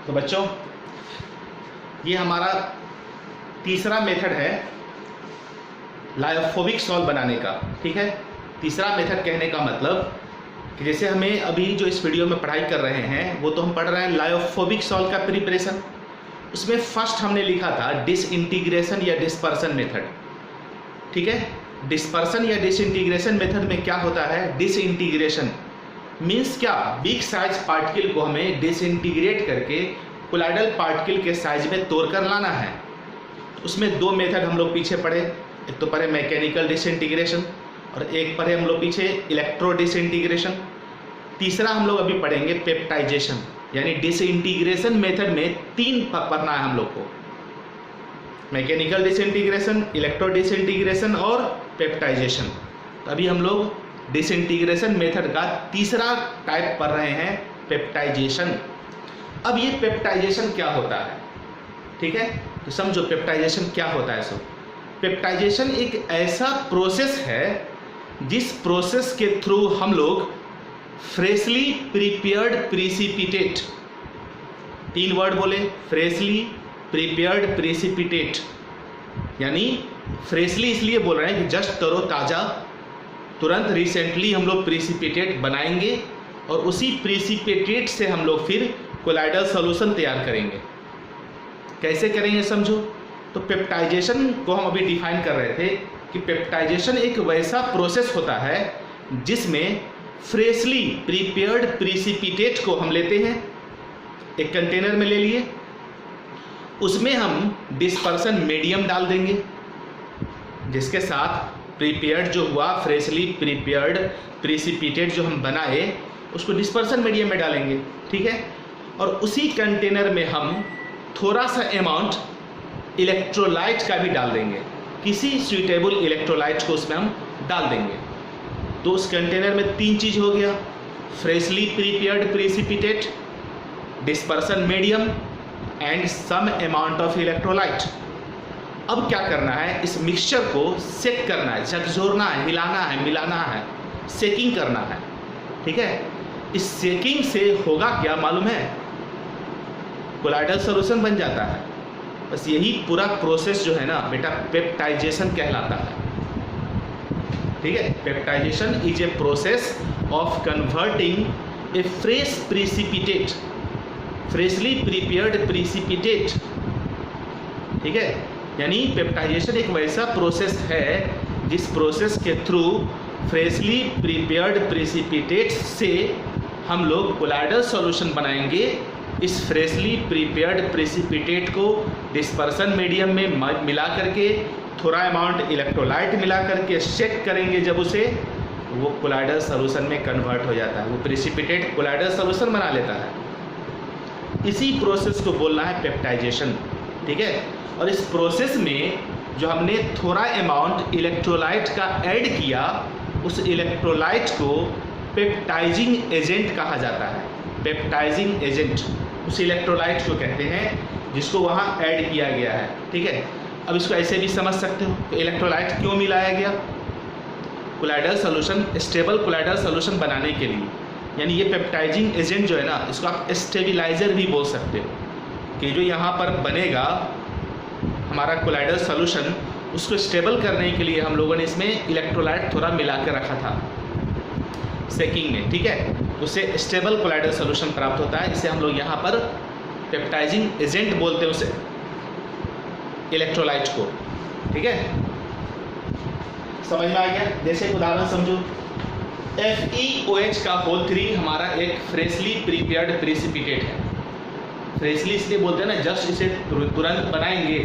तो बच्चों ये हमारा तीसरा मेथड है लायोफोबिक सॉल्व बनाने का, ठीक है। तीसरा मेथड कहने का मतलब कि जैसे हमें अभी जो इस वीडियो में पढ़ाई कर रहे हैं वो तो हम पढ़ रहे हैं लायोफोबिक सॉल्व का प्रिपरेशन। उसमें फर्स्ट हमने लिखा था डिसइंटीग्रेशन या डिस्पर्सन मेथड, ठीक है। डिस्पर्सन या डिसइंटीग्रेशन मेथड में क्या होता है, डिसइंटीग्रेशन मीन्स क्या, बिग साइज पार्टिकल को हमें डिसइंटीग्रेट करके कोलाइडल पार्टिकल के साइज में तोड़कर लाना है। उसमें दो मेथड हम लोग पीछे पढ़े, एक तो पढ़े मैकेनिकल डिसइंटीग्रेशन और एक पढ़े हम लोग पीछे इलेक्ट्रो डिसइंटीग्रेशन। तीसरा हम लोग अभी पढ़ेंगे पेप्टाइजेशन, यानी डिसइंटीग्रेशन मेथड में तीन पढ़ना है हम लोग को, मैकेनिकल डिसइंटीग्रेशन, इलेक्ट्रो डिसइंटीग्रेशन और पेप्टाइजेशन। तो अभी हम लोग डिसइंटीग्रेशन मेथड का तीसरा टाइप पढ़ रहे हैं, पेप्टाइजेशन। अब ये पेप्टाइजेशन क्या होता है, ठीक है, तो समझो पेप्टाइजेशन क्या होता है। सो पेप्टाइजेशन एक ऐसा प्रोसेस है जिस प्रोसेस के थ्रू हम लोग फ्रेशली प्रिपेयर्ड प्रिसिपिटेट, तीन वर्ड बोले, फ्रेशली प्रिपेयर्ड प्रिसिपिटेट, यानी फ्रेशली इसलिए बोल रहे हैं कि जस्ट तरोताज़ा, तुरंत रिसेंटली हम लोग प्रिसिपिटेट बनाएंगे और उसी प्रिसिपिटेट से हम लोग फिर कोलाइडल सॉल्यूशन तैयार करेंगे। कैसे करेंगे समझो। तो पेप्टाइजेशन को हम अभी डिफाइन कर रहे थे कि पेप्टाइजेशन एक वैसा प्रोसेस होता है जिसमें फ्रेशली प्रिपेयर्ड प्रिसिपिटेट को हम लेते हैं, एक कंटेनर में ले लिए, उसमें हम डिस्पर्सन मीडियम डाल देंगे, जिसके साथ प्रिपेयर्ड जो हुआ फ्रेशली प्रिपेयर्ड प्रिसिपिटेट जो हम बनाए उसको डिस्पर्सन मीडियम में डालेंगे, ठीक है। और उसी कंटेनर में हम थोड़ा सा अमाउंट इलेक्ट्रोलाइट का भी डाल देंगे, किसी सुइटेबल इलेक्ट्रोलाइट को उसमें हम डाल देंगे। तो उस कंटेनर में तीन चीज़ हो गया, freshly prepared precipitate, dispersion medium and some amount of electrolyte. अब क्या करना है, इस मिक्सचर को सेक करना है, झकझोरना है, हिलाना है, मिलाना है, सेकिंग करना है, ठीक है। इस सेकिंग से होगा क्या मालूम है, कोलाइडल सॉल्यूशन बन जाता है। बस यही पूरा प्रोसेस जो है ना बेटा पेप्टाइजेशन कहलाता है, ठीक है। Peptization is a process of converting A fresh precipitate, freshly prepared precipitate, ठीक है। यानी पेप्टाइजेशन एक वैसा प्रोसेस है जिस प्रोसेस के थ्रू फ्रेशली प्रिपेयर्ड प्रिसिपिटेट से हम लोग कोलाइडल सॉल्यूशन बनाएंगे। इस फ्रेशली प्रिपेयर्ड प्रिसिपिटेट को डिस्पर्सन मीडियम में मिला करके थोड़ा अमाउंट इलेक्ट्रोलाइट मिला करके शेक करेंगे, जब उसे वो कोलाइडल सॉल्यूशन में कन्वर्ट हो जाता है, वो प्रिसिपिटेट कोलाइडल सॉल्यूशन बना लेता है। इसी प्रोसेस को बोलना है पेप्टाइजेशन, ठीक है। और इस प्रोसेस में जो हमने थोड़ा अमाउंट इलेक्ट्रोलाइट का ऐड किया, उस इलेक्ट्रोलाइट को पेप्टाइजिंग एजेंट कहा जाता है। पेप्टाइजिंग एजेंट उस इलेक्ट्रोलाइट को कहते हैं जिसको वहाँ ऐड किया गया है, ठीक है। अब इसको ऐसे भी समझ सकते हो कि इलेक्ट्रोलाइट क्यों मिलाया गया, colloidal solution, stable colloidal solution बनाने के लिए। यानी ये पेप्टाइजिंग एजेंट जो है ना, इसको आप स्टेबिलाइजर भी बोल सकते हो, कि जो यहाँ पर बनेगा हमारा कोलाइडल सॉल्यूशन, उसको स्टेबल करने के लिए हम लोगों ने इसमें इलेक्ट्रोलाइट थोड़ा मिला के रखा था सेकिंग में, ठीक है। उससे स्टेबल कोलाइडल सॉल्यूशन प्राप्त होता है। इसे हम लोग यहाँ पर पेप्टाइजिंग एजेंट बोलते हैं उसे, इलेक्ट्रोलाइट को, ठीक है। समझ में आ गया। जैसे एक उदाहरण समझो, FeOH का होल 3 हमारा एक फ्रेशली प्रिपेयर्ड प्रिसिपिटेट है। फ्रेशली इसलिए बोलते हैं ना, जस्ट इसे तुरंत बनाएंगे,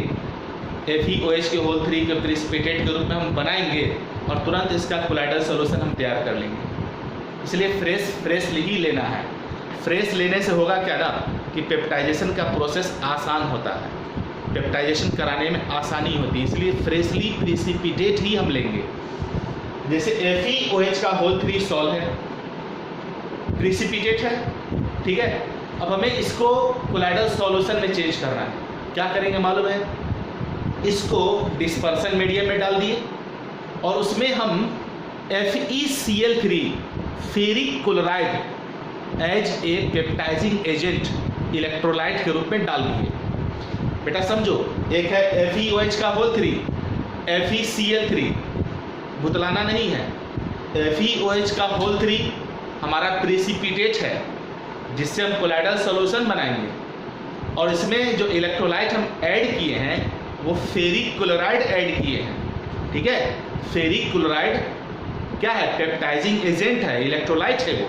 FeOH के होल 3 के प्रिसिपिटेट के रूप में हम बनाएंगे और तुरंत इसका कोलाइडल सॉल्यूशन हम तैयार कर लेंगे। इसलिए फ्रेशली ही लेना है। फ्रेश लेने से होगा क्या ना कि पेप्टाइजेशन का प्रोसेस आसान होता है, पेप्टाइजेशन कराने में आसानी होती है, इसलिए फ्रेशली प्रिसिपिटेट ही हम लेंगे। जैसे FeOH का होल 3 सॉल्व है, प्रिसिपिटेट है, ठीक है। अब हमें इसको कोलाइडल सॉल्यूशन में चेंज करना है। क्या करेंगे मालूम है, इसको डिस्पर्सन मीडियम में डाल दिए और उसमें हम FeCl3 ferric chloride as a peptising agent electrolyte के रूप में डाल दिए। बेटा समझो, एक है FeOH का होल 3, FeCl3, बुतलाना नहीं है। FeOH का होल 3 हमारा प्रेसिपिटेट है जिससे हम कोलाइडल सॉल्यूशन बनाएंगे, और इसमें जो इलेक्ट्रोलाइट हम ऐड किए हैं वो फेरिक क्लोराइड ऐड किए हैं, ठीक है। फेरिक क्लोराइड क्या है, पेप्टाइजिंग एजेंट है, इलेक्ट्रोलाइट है वो।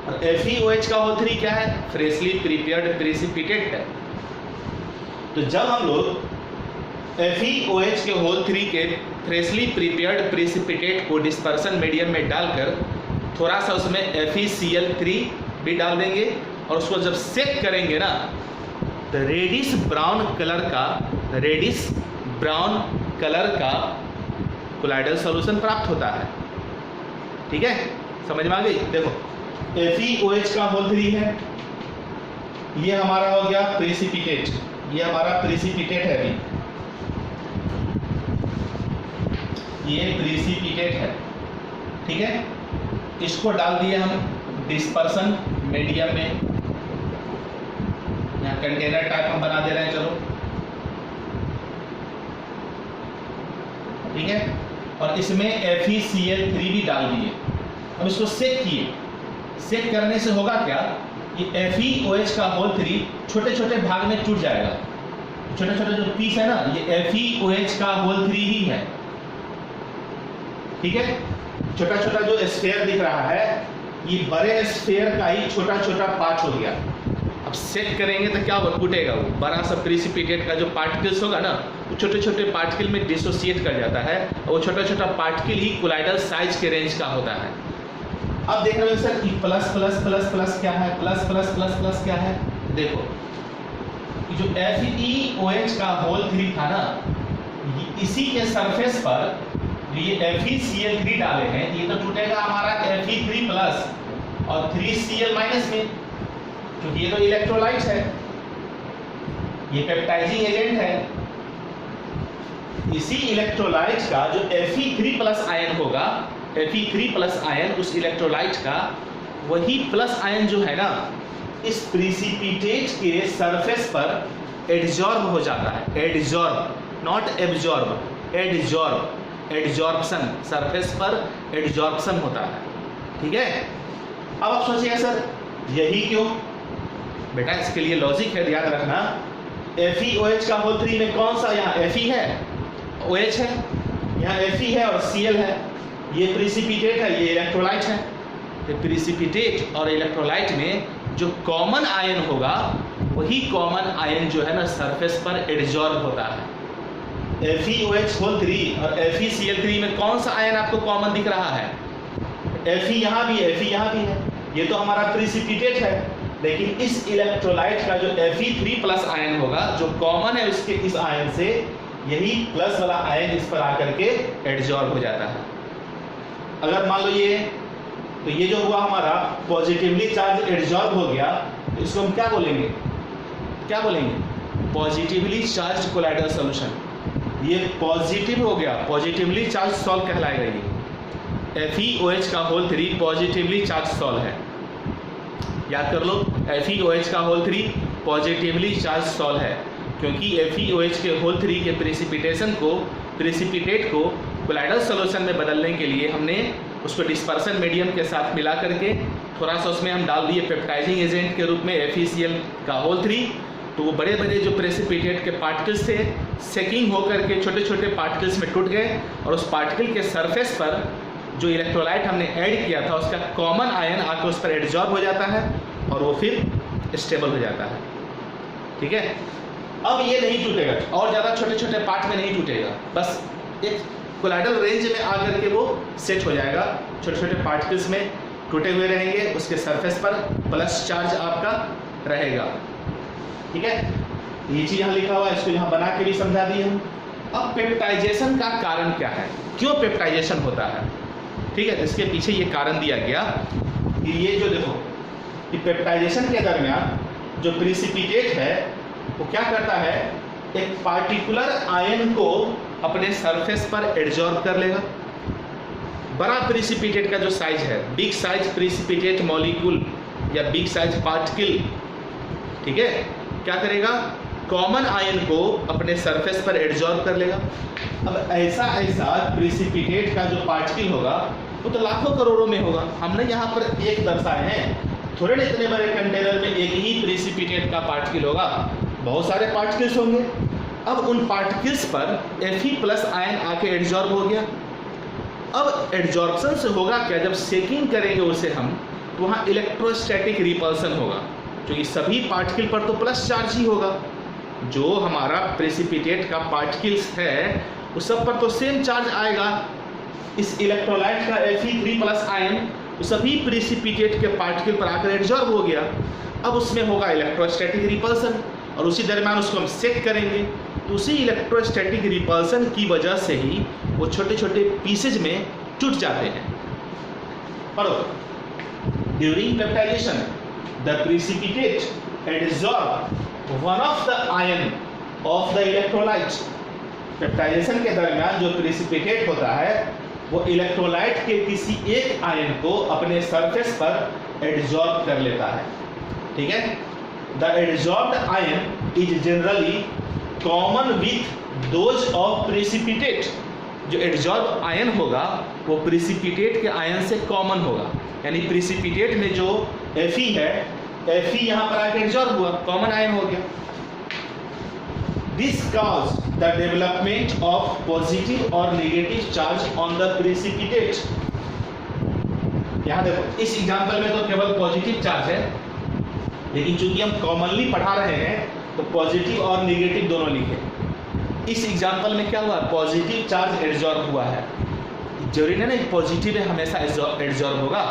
और FeOH का होल 3 क्या है, फ्रेशली प्रिपेयर्ड प्रेसिपिटेट है। तो जब हम लोग FeOH के होल 3 के फ्रेशली प्रिपेयर्ड प्रेसिपिटेट को डिस्पर्सन मीडियम में डालकर थोड़ा सा उसमें FeCl3 भी डाल देंगे और उसको जब सेक करेंगे ना, तो रेडिश ब्राउन कलर का कोलाइडल सॉल्यूशन प्राप्त होता है, ठीक है। समझ में आ गई। देखो FeOH का होल 3 है, ये हमारा हो गया प्रेसिपिटेट, ये हमारा प्रेसिपिटेट है, अभी ये प्रेसिपिटेट है, ठीक है। इसको डाल दिए हम डिस्पर्सन मीडियम में, यहाँ कंटेनर टाइप हम बना दे रहे हैं, चलो ठीक है। और इसमें FeCl3 भी डाल दिए। अब इसको सेक किए, सेक करने से होगा क्या, ये FeOH का होल 3 छोटे छोटे भाग में टूट जाएगा। छोटे छोटे जो पीस है ना, ये FeOH का होल 3 ही है, ठीक है। छोटा छोटा जो स्फीयर दिख रहा है, ये बड़े स्फीयर का ही छोटा छोटा पार्ट हो गया। अब सेक करेंगे तो क्या होगा, टूटेगा। वो बड़ा सा प्रेसिपिटेट का जो पार्टिकल्स होगा ना, वो छोटे छोटे पार्टिकल में डिसोसिएट कर जाता है, और वो छोटा छोटा पार्टिकल ही कोलाइडल साइज के रेंज का होता है। अब देख रहे हो sir, plus plus plus plus क्या है, प्लस प्लस प्लस प्लस क्या है। देखो जो FeOH का होल 3 था ना, इसी के सरफेस पर ये FeCl3 डाले हैं, ये तो टूटेगा हमारा Fe3 प्लस और 3Cl माइनस में, क्योंकि ये तो इलेक्ट्रोलाइट है, ये पेप्टाइजिंग एजेंट है। इसी इलेक्ट्रोलाइट का जो Fe3 प्लस आयन होगा, Fe3 प्लस आयन उस इलेक्ट्रोलाइट का, वही प्लस आयन जो है ना, इस प्रेसिपिटेट के सरफेस पर एडजॉर्ब हो जाता है। Adsorb, not absorb, adsorb, adsorption, surface पर एडजॉर्प्शन होता है, ठीक है। अब आप सोचिएगा सर यही क्यों, बेटा इसके लिए लॉजिक है, याद रखना। FeOH का होल 3 में कौन सा, यहाँ Fe है, OH है, यहाँ Fe है और Cl है, ये प्रेसिपिटेट है, ये इलेक्ट्रोलाइट है। तो प्रेसिपिटेट और इलेक्ट्रोलाइट में जो कॉमन आयन होगा, वही कॉमन आयन जो है ना सरफेस पर एडजॉर्ब होता है। FeOH होल 3 और FeCl3 में कौन सा आयन आपको कॉमन दिख रहा है, Fe यहाँ भी है, Fe यहाँ भी है, ये तो हमारा प्रेसिपिटेट है। लेकिन इस इलेक्ट्रोलाइट का जो Fe3 प्लस आयन होगा, जो कॉमन है उसके इस आयन से, यही प्लस वाला आयन इस पर आकर के एडजॉर्ब हो जाता है। अगर मान लो ये, तो ये जो हुआ हमारा पॉजिटिवली चार्ज एडजॉर्ब हो गया, तो इसको हम क्या बोलेंगे, क्या बोलेंगे, पॉजिटिवली चार्ज कोलाइडल सॉल्यूशन। ये पॉजिटिव हो गया, पॉजिटिवली चार्ज सॉल्व कहलाएगा। ये FeOH का होल 3 पॉजिटिवली चार्ज सॉल्व है, याद कर लो। FeOH का होल 3 पॉजिटिवली चार्ज सॉल्व है, क्योंकि FeOH के होल 3 के प्रेसिपिटेट को कोलाइडल सॉल्यूशन में बदलने के लिए हमने उसको डिस्पर्सन मीडियम के साथ मिला करके थोड़ा सा उसमें हम डाल दिए पेप्टाइजिंग एजेंट के रूप में FeCl का होल 3। तो वो बड़े बड़े जो प्रेसिपिटेट के पार्टिकल्स थे, सेकिंग होकर के छोटे छोटे पार्टिकल्स में टूट गए, और उस पार्टिकल के सरफेस पर जो इलेक्ट्रोलाइट हमने ऐड किया था, उसका कॉमन आयन आकर उस पर एडजॉर्ब हो जाता है और वो फिर स्टेबल हो जाता है, ठीक है। अब ये नहीं टूटेगा, और ज़्यादा छोटे छोटे पार्ट में नहीं टूटेगा, बस एक कोलाइडल रेंज में आकर के वो सेट हो जाएगा, छोटे छोटे पार्टिकल्स में टूटे हुए रहेंगे, उसके सरफेस पर प्लस चार्ज आपका रहेगा, ठीक है। ये चीज यहाँ लिखा हुआ है, इसको यहाँ बना के भी समझा दिए हम। अब पेप्टाइजेशन का कारण क्या है, क्यों पेप्टाइजेशन होता है, ठीक है। इसके पीछे ये कारण दिया गया कि ये जो देखो कि पेप्टाइजेशन के दरमियान जो प्रिसिपिटेट है वो क्या करता है, एक पार्टिकुलर आयन को अपने सरफेस पर एब्जॉर्ब कर लेगा। बड़ा प्रिसिपिटेट का जो साइज है, बिग साइज प्रिसिपिटेट मॉलिक्यूल या बिग साइज पार्टिकल, ठीक है, क्या करेगा, कॉमन आयन को अपने सरफेस पर एब्जॉर्ब कर लेगा। अब ऐसा प्रिसिपिटेट का जो पार्टिकल होगा वो तो लाखों करोड़ों में होगा। हमने यहाँ पर एक दर्शाए हैं, थोड़े ना इतने बड़े कंटेनर में एक ही प्रिसिपिटेट का पार्टिकल होगा, बहुत सारे पार्टिकल्स होंगे। अब उन पार्टिकल्स पर Fe+ आयन आके एब्जॉर्ब हो गया। अब एब्जॉर्प्शन से होगा क्या, जब शेकिंग करेंगे उसे हम, तो वहाँ इलेक्ट्रोस्टैटिक रिपल्सन होगा, क्योंकि सभी पार्टिकल पर तो प्लस चार्ज ही होगा। जो हमारा प्रेसिपिटेट का पार्टिकल्स है उस सब पर तो सेम चार्ज आएगा। इस इलेक्ट्रोलाइट का Fe3+ आयन सभी प्रेसिपिटेट के पार्टिकल पर आकर एब्जॉर्ब हो गया। अब उसमें होगा इलेक्ट्रोस्टैटिक रिपल्सन, और उसी दरमियान उसको हम सेक करेंगे, तो उसी इलेक्ट्रोस्टैटिक रिपल्सन की वजह से ही वो छोटे छोटे पीसेज में टूट जाते हैं। पढ़ो, during peptisation the precipitate absorb one of the ion of the electrolyte. Peptization के दरमियान जो प्रेसिपिटेट होता है वो इलेक्ट्रोलाइट के किसी एक आयन को अपने सरफेस पर एब्जॉर्ब कर लेता है, ठीक है। The absorbed ion is generally common with those of precipitate. जो एब्जॉर्ब आयन होगा वो प्रेसिपिटेट के आयन से कॉमन होगा, यानी प्रेसिपिटेट में जो Fe है, Fe यहाँ पर आके एब्जॉर्ब हुआ, कॉमन आयन हो गया। This cause the development of positive or negative charge on the precipitate। यहाँ देखो, इस एग्जांपल में तो केवल पॉजिटिव चार्ज है, लेकिन चूंकि हम कॉमनली पढ़ा रहे हैं तो पॉजिटिव और नेगेटिव दोनों लिखे। इस एग्जांपल में क्या हुआ, पॉजिटिव चार्ज एब्जॉर्ब हुआ है। जरूरी नहीं ना पॉजिटिव है हमेशा एब्जॉर्ब होगा।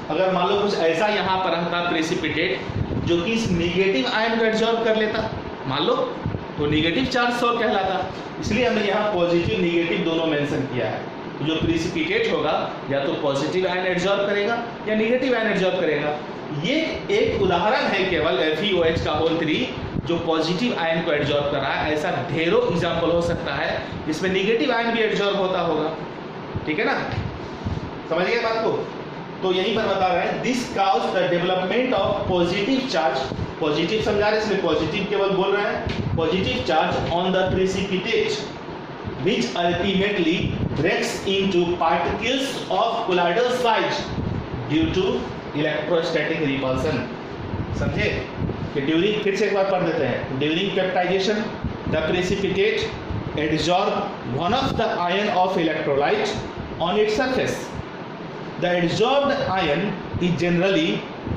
अगर मान लो कुछ ऐसा यहाँ पर रहता प्रेसिपिटेट जो कि इस नेगेटिव आयन को एब्जॉर्ब कर लेता, मान लो, तो नेगेटिव चार्ज सॉल्व कहलाता। इसलिए हमने यहाँ पॉजिटिव नेगेटिव दोनों मेंशन किया है। जो प्रेसिपिटेट होगा या तो पॉजिटिव आयन एब्जॉर्ब करेगा या नेगेटिव आयन एब्जॉर्ब करेगा। ये एक उदाहरण है केवल FeOH का होल 3 जो पॉजिटिव आयन को एब्जॉर्ब कर रहा है। ऐसा ढेरों एग्जाम्पल हो सकता है जिसमें नेगेटिव आयन भी एब्जॉर्ब होता होगा, ठीक है ना, समझ गए बात को। तो यहीं पर बता रहे हैं, this cause the development of positive charge, positive समझा रहे इसलिए पॉजिटिव केवल बोल रहे हैं, positive charge on the precipitate which ultimately breaks into particles of colloidal size due to electrostatic repulsion। समझे कि ड्यूरिंग, फिर से एक बार पढ़ देते हैं, during peptisation the precipitate absorb one of the ion of electrolyte on its surface. The absorbed ion is generally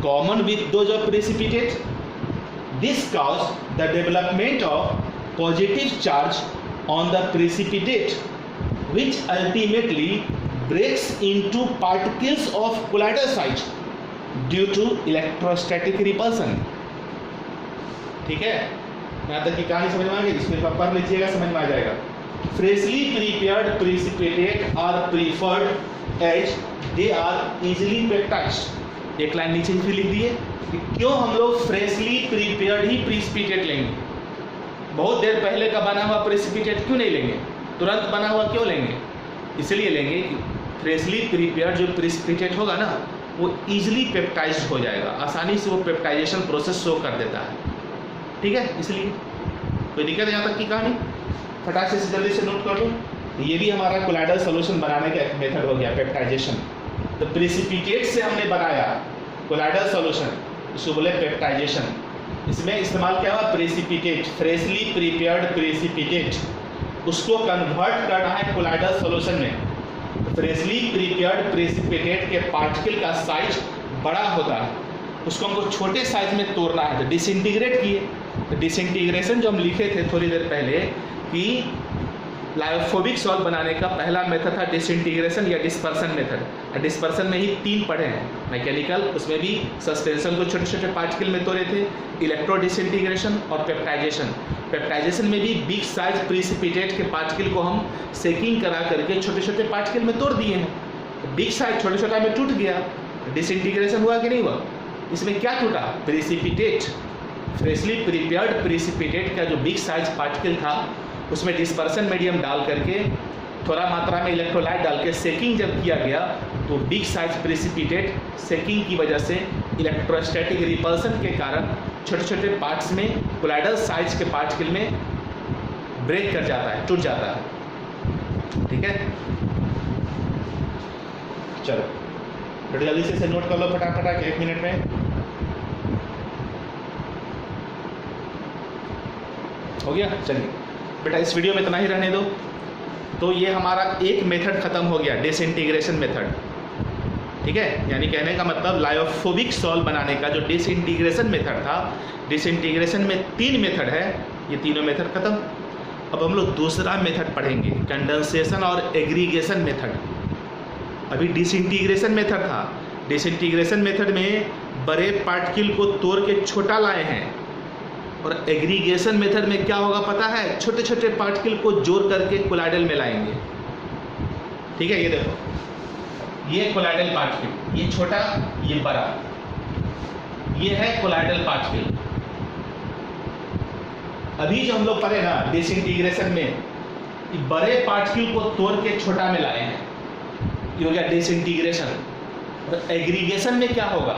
common with those of precipitate. This cause the development of positive charge on the precipitate which ultimately breaks into particles of colloidal size due to electrostatic repulsion। ठीक है, यहाँ तक की कहानी समझ में आ गई, इसमें पढ़ लीजिएगा, समझ में आ जाएगा। freshly prepared precipitate are preferred as they are easily peptized। एक लाइन नीचे फिर लिख दिए कि क्यों हम लोग फ्रेशली प्रिपेयर्ड ही प्रेसिपिटेट लेंगे। बहुत देर पहले का बना हुआ प्रेसिपिटेट क्यों नहीं लेंगे, तुरंत बना हुआ क्यों लेंगे, इसलिए लेंगे कि फ्रेशली प्रिपेयर्ड जो प्रेसिपिटेट होगा ना वो इजीली पेप्टाइज्ड हो जाएगा, आसानी से वो पेप्टाइजेशन प्रोसेस शो कर देता है, ठीक है। इसलिए कोई दिक्कत है यहाँ तक की कहानी, फटाक से जल्दी से नोट कर लो। ये भी हमारा कोलाइडल सोल्यूशन बनाने का एक मेथड हो गया पेप्टाइजेशन। तो प्रेसिपिटेट से हमने बनाया कोलाइडल सोल्यूशन, इसको बोले पेप्टाइजेशन। इसमें इस्तेमाल क्या हुआ, प्रेसिपिटेट, फ्रेशली प्रिपेयर्ड प्रेसिपिटेट, उसको कन्वर्ट करना है कोलाइडल सोल्यूशन में। फ्रेशली प्रिपेयर्ड प्रेसिपिटेट के पार्टिकल का साइज बड़ा होता है, उसको हमको छोटे साइज में तोड़ना है, तो डिसइंटीग्रेट किए। तो डिसइंटीग्रेशन जो हम लिखे थे थोड़ी देर पहले कि लायोफोबिक सॉल्व बनाने का पहला मेथड था डिसइंटीग्रेशन या डिस्पर्सन मेथड। डिस्पर्सन में ही 3 पढ़े हैं, मैकेनिकल, उसमें भी सस्पेंशन को छोटे छोटे पार्टिकल में तोड़े थे, इलेक्ट्रो डिसइंटीग्रेशन और पेप्टाइजेशन। पेप्टाइजेशन में भी बिग साइज प्रिसिपिटेट के पार्टिकल को हम सेकिंग करा करके छोटे छोटे पार्टिकल में तोड़ दिए हैं। बिग साइज छोटे छोटा में टूट गया, डिसइंटीग्रेशन हुआ कि नहीं हुआ? इसमें क्या टूटा? प्रिसिपिटेट, फ्रेशली प्रिपेयर्ड प्रिसिपिटेट का जो बिग साइज पार्टिकल था उसमें डिस्पर्सन मीडियम डाल करके थोड़ा मात्रा में इलेक्ट्रोलाइट डाल के सेकिंग जब किया गया तो बिग साइज प्रिसिपिटेट सेकिंग की वजह से इलेक्ट्रोस्टैटिक रिपल्सन के कारण छोटे छोटे पार्ट्स में कोलाइडल साइज के पार्टिकल में ब्रेक कर जाता है, टूट जाता है। ठीक है, चलो थोड़ी जल्दी से नोट कर लो फटाफट 1 मिनट में। हो गया? चलिए बेटा इस वीडियो में इतना ही रहने दो। तो ये हमारा एक मेथड खत्म हो गया, डिसइंटीग्रेशन मेथड। ठीक है, यानी कहने का मतलब लायोफोबिक सॉल्व बनाने का जो डिसइंटीग्रेशन मेथड था, डिसइंटीग्रेशन में 3 मेथड है, ये तीनों मेथड खत्म। अब हम लोग दूसरा मेथड पढ़ेंगे, कंडेंसेशन और एग्रीगेशन मेथड। अभी डिसइंटीग्रेशन मेथड था, डिसइंटीग्रेशन मेथड में बड़े पार्टिकल को तोड़ के छोटा लाए हैं, और एग्रीगेशन मेथड में क्या होगा पता है? छोटे छोटे पार्टिकल को जोड़ करके कोलाइडल में लाएंगे। ठीक है, ये देखो, ये कोलाइडल पार्टिकल, ये छोटा ये बड़ा, ये है कोलाइडल पार्टिकल। अभी जो हम लोग पढ़े ना डिसइंटीग्रेशन में, बड़े पार्टिकल को तोड़ के छोटा में लाए हैं, ये हो गया डिसइंटीग्रेशन। और एग्रीगेशन में क्या होगा?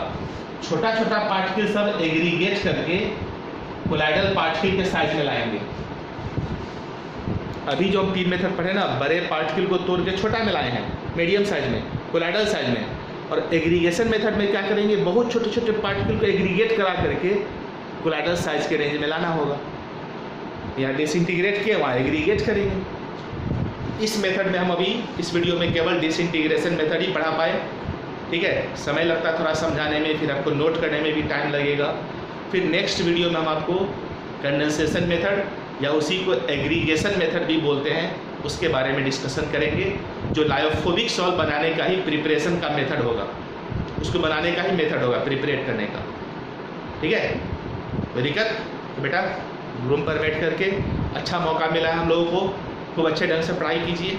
छोटा छोटा पार्टिकल सब एग्रीगेट करके कोलाइडल पार्टिकल के साइज में लाएंगे। अभी जो हम 3 मेथड पढ़े ना, बड़े पार्टिकल को तोड़ के छोटा में लाए हैं, मीडियम साइज में, कोलाइडल साइज में। और एग्रीगेशन मेथड में क्या करेंगे? बहुत छोटे छोटे पार्टिकल को एग्रीगेट करा करके कोलाइडल साइज के रेंज में लाना होगा। यहाँ डिसइंटीग्रेट किया, वहाँ एग्रीगेट करेंगे। इस मेथड में हम अभी इस वीडियो में केवल डिसइंटीग्रेशन मेथड ही पढ़ा पाए। ठीक है, समय लगता है थोड़ा समझाने में, फिर आपको नोट करने में भी टाइम लगेगा। फिर नेक्स्ट वीडियो में हम आपको कंडेंसेशन मेथड या उसी को एग्रीगेशन मेथड भी बोलते हैं, उसके बारे में डिस्कशन करेंगे, जो लायोफोबिक सॉल्व बनाने का ही प्रिपरेशन का मेथड होगा, उसको बनाने का ही मेथड होगा, प्रिपरेट करने का। ठीक है, वेरी गुड। तो बेटा रूम पर बैठ करके अच्छा मौका मिला है हम लोगों को, खूब अच्छे ढंग से पढ़ाई कीजिए।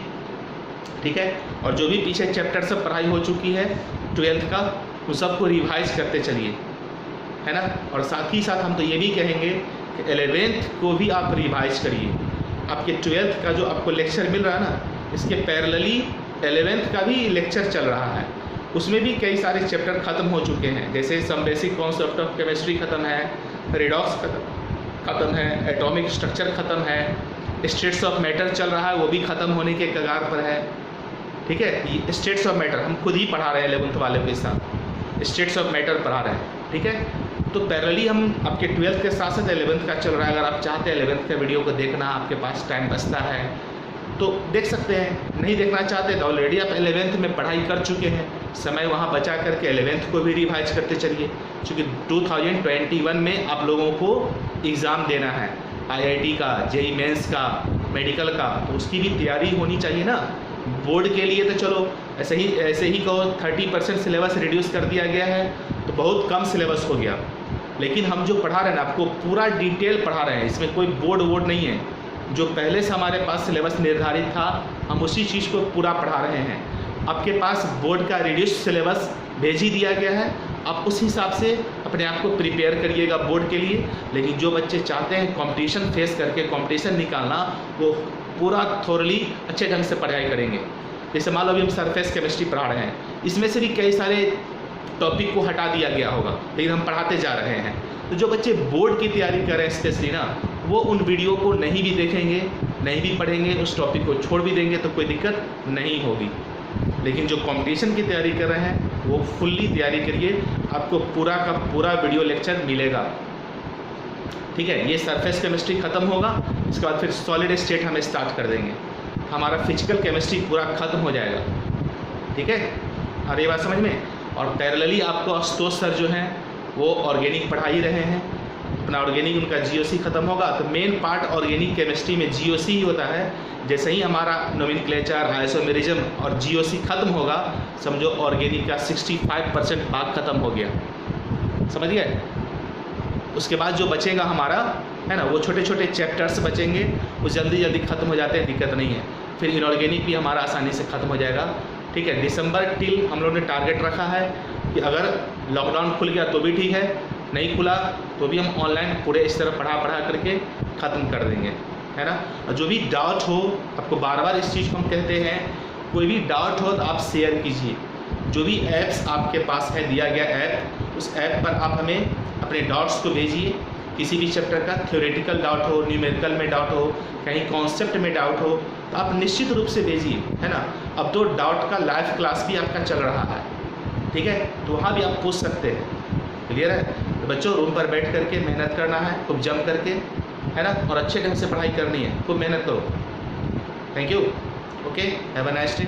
ठीक है, और जो भी पीछे चैप्टर सब पढ़ाई हो चुकी है 12th का, उन सबको रिवाइज करते चलिए, है ना। और साथ ही साथ हम तो ये भी कहेंगे कि 11th को भी आप रिवाइज करिए। आपके 12th का जो आपको लेक्चर मिल रहा है ना, इसके पैरेलली 11th का भी लेक्चर चल रहा है, उसमें भी कई सारे चैप्टर ख़त्म हो चुके हैं। जैसे some basic concept of chemistry ख़त्म है, रिडॉक्स ख़त्म है, एटॉमिक स्ट्रक्चर ख़त्म है, स्टेट्स ऑफ मैटर चल रहा है, वो भी ख़त्म होने के कगार पर है। ठीक है, ये स्टेट्स ऑफ मैटर हम खुद ही पढ़ा रहे हैं 11th वाले के साथ, स्टेट्स ऑफ मैटर पढ़ा रहे हैं। ठीक है, तो पैरेलली हम आपके 12th के साथ साथ 11th का चल रहा है। अगर आप चाहते हैं 11th के वीडियो को देखना, आपके पास टाइम बचता है तो देख सकते हैं, नहीं देखना चाहते तो ऑलरेडी आप 11th में पढ़ाई कर चुके हैं, समय वहाँ बचा करके 11th को भी रिवाइज करते चलिए। क्योंकि 2021 में आप लोगों को एग्ज़ाम देना है, IIT का, JEE मेंस का, मेडिकल का, तो उसकी भी तैयारी होनी चाहिए ना। बोर्ड के लिए तो चलो ऐसे ही कहो 30% सिलेबस रिड्यूस कर दिया गया है, तो बहुत कम सिलेबस हो गया। लेकिन हम जो पढ़ा रहे हैं ना, आपको पूरा डिटेल पढ़ा रहे हैं, इसमें कोई बोर्ड नहीं है। जो पहले से हमारे पास सिलेबस निर्धारित था, हम उसी चीज़ को पूरा पढ़ा रहे हैं। आपके पास बोर्ड का रिड्यूस सिलेबस भेज ही दिया गया है, आप उस हिसाब से अपने आप को प्रिपेयर करिएगा बोर्ड के लिए। लेकिन जो बच्चे चाहते हैं कंपटीशन फेस करके कंपटीशन निकालना, वो पूरा थोरली अच्छे ढंग से पढ़ाई करेंगे। जैसे मान लो अभी हम सरफेस केमिस्ट्री पढ़ा रहे हैं, इसमें से भी कई सारे टॉपिक को हटा दिया गया होगा, लेकिन हम पढ़ाते जा रहे हैं। तो जो बच्चे बोर्ड की तैयारी कर रहे हैं स्पेशली ना, वो उन वीडियो को नहीं भी देखेंगे, नहीं भी पढ़ेंगे, उस टॉपिक को छोड़ भी देंगे तो कोई दिक्कत नहीं होगी। लेकिन जो कंपटीशन की तैयारी कर रहे हैं वो फुल्ली तैयारी करिए, आपको पूरा का पूरा वीडियो लेक्चर मिलेगा। ठीक है, ये सरफेस केमिस्ट्री ख़त्म होगा, इसके बाद फिर सॉलिड स्टेट हम स्टार्ट कर देंगे, हमारा फिजिकल केमिस्ट्री पूरा ख़त्म हो जाएगा। ठीक है, और ये बात समझ में। और पैरेलली आपको आशुतोष सर जो हैं वो ऑर्गेनिक पढ़ा ही रहे हैं, अपना ऑर्गेनिक उनका जीओसी खत्म होगा, तो मेन पार्ट ऑर्गेनिक केमिस्ट्री में जीओसी ही होता है। जैसे ही हमारा नोमेनक्लेचर, आइसोमेरिज्म और जीओसी खत्म होगा, समझो ऑर्गेनिक का 65% भाग खत्म हो गया, समझ गए। उसके बाद जो बचेगा हमारा है ना, वो छोटे छोटे चैप्टर्स बचेंगे, वो जल्दी जल्दी खत्म हो जाते हैं, दिक्कत नहीं है। फिर इनऑर्गेनिक भी हमारा आसानी से ख़त्म हो जाएगा, ठीक है। दिसंबर टिल हम लोग ने टारगेट रखा है कि अगर लॉकडाउन खुल गया तो भी ठीक है, नहीं खुला तो भी हम ऑनलाइन पूरे इस तरह पढ़ा करके ख़त्म कर देंगे, है ना। और जो भी डाउट हो, आपको बार बार इस चीज़ को हम कहते हैं, कोई भी डाउट हो तो आप शेयर कीजिए। जो भी ऐप्स आपके पास है, दिया गया ऐप, उस ऐप पर आप हमें अपने डाउट्स को भेजिए। किसी भी चैप्टर का थ्योरेटिकल डाउट हो, न्यूमेरिकल में डाउट हो, कहीं कॉन्सेप्ट में डाउट हो, तो आप निश्चित रूप से भेजिए, है ना। अब तो डाउट का लाइव क्लास भी आपका चल रहा है, ठीक है, तो वहाँ भी आप पूछ सकते हैं। क्लियर है। तो बच्चों, रूम पर बैठ करके मेहनत करना है खूब जम करके, है ना, और अच्छे ढंग से पढ़ाई करनी है, खूब मेहनत करो। Thank you. Okay, have a nice day.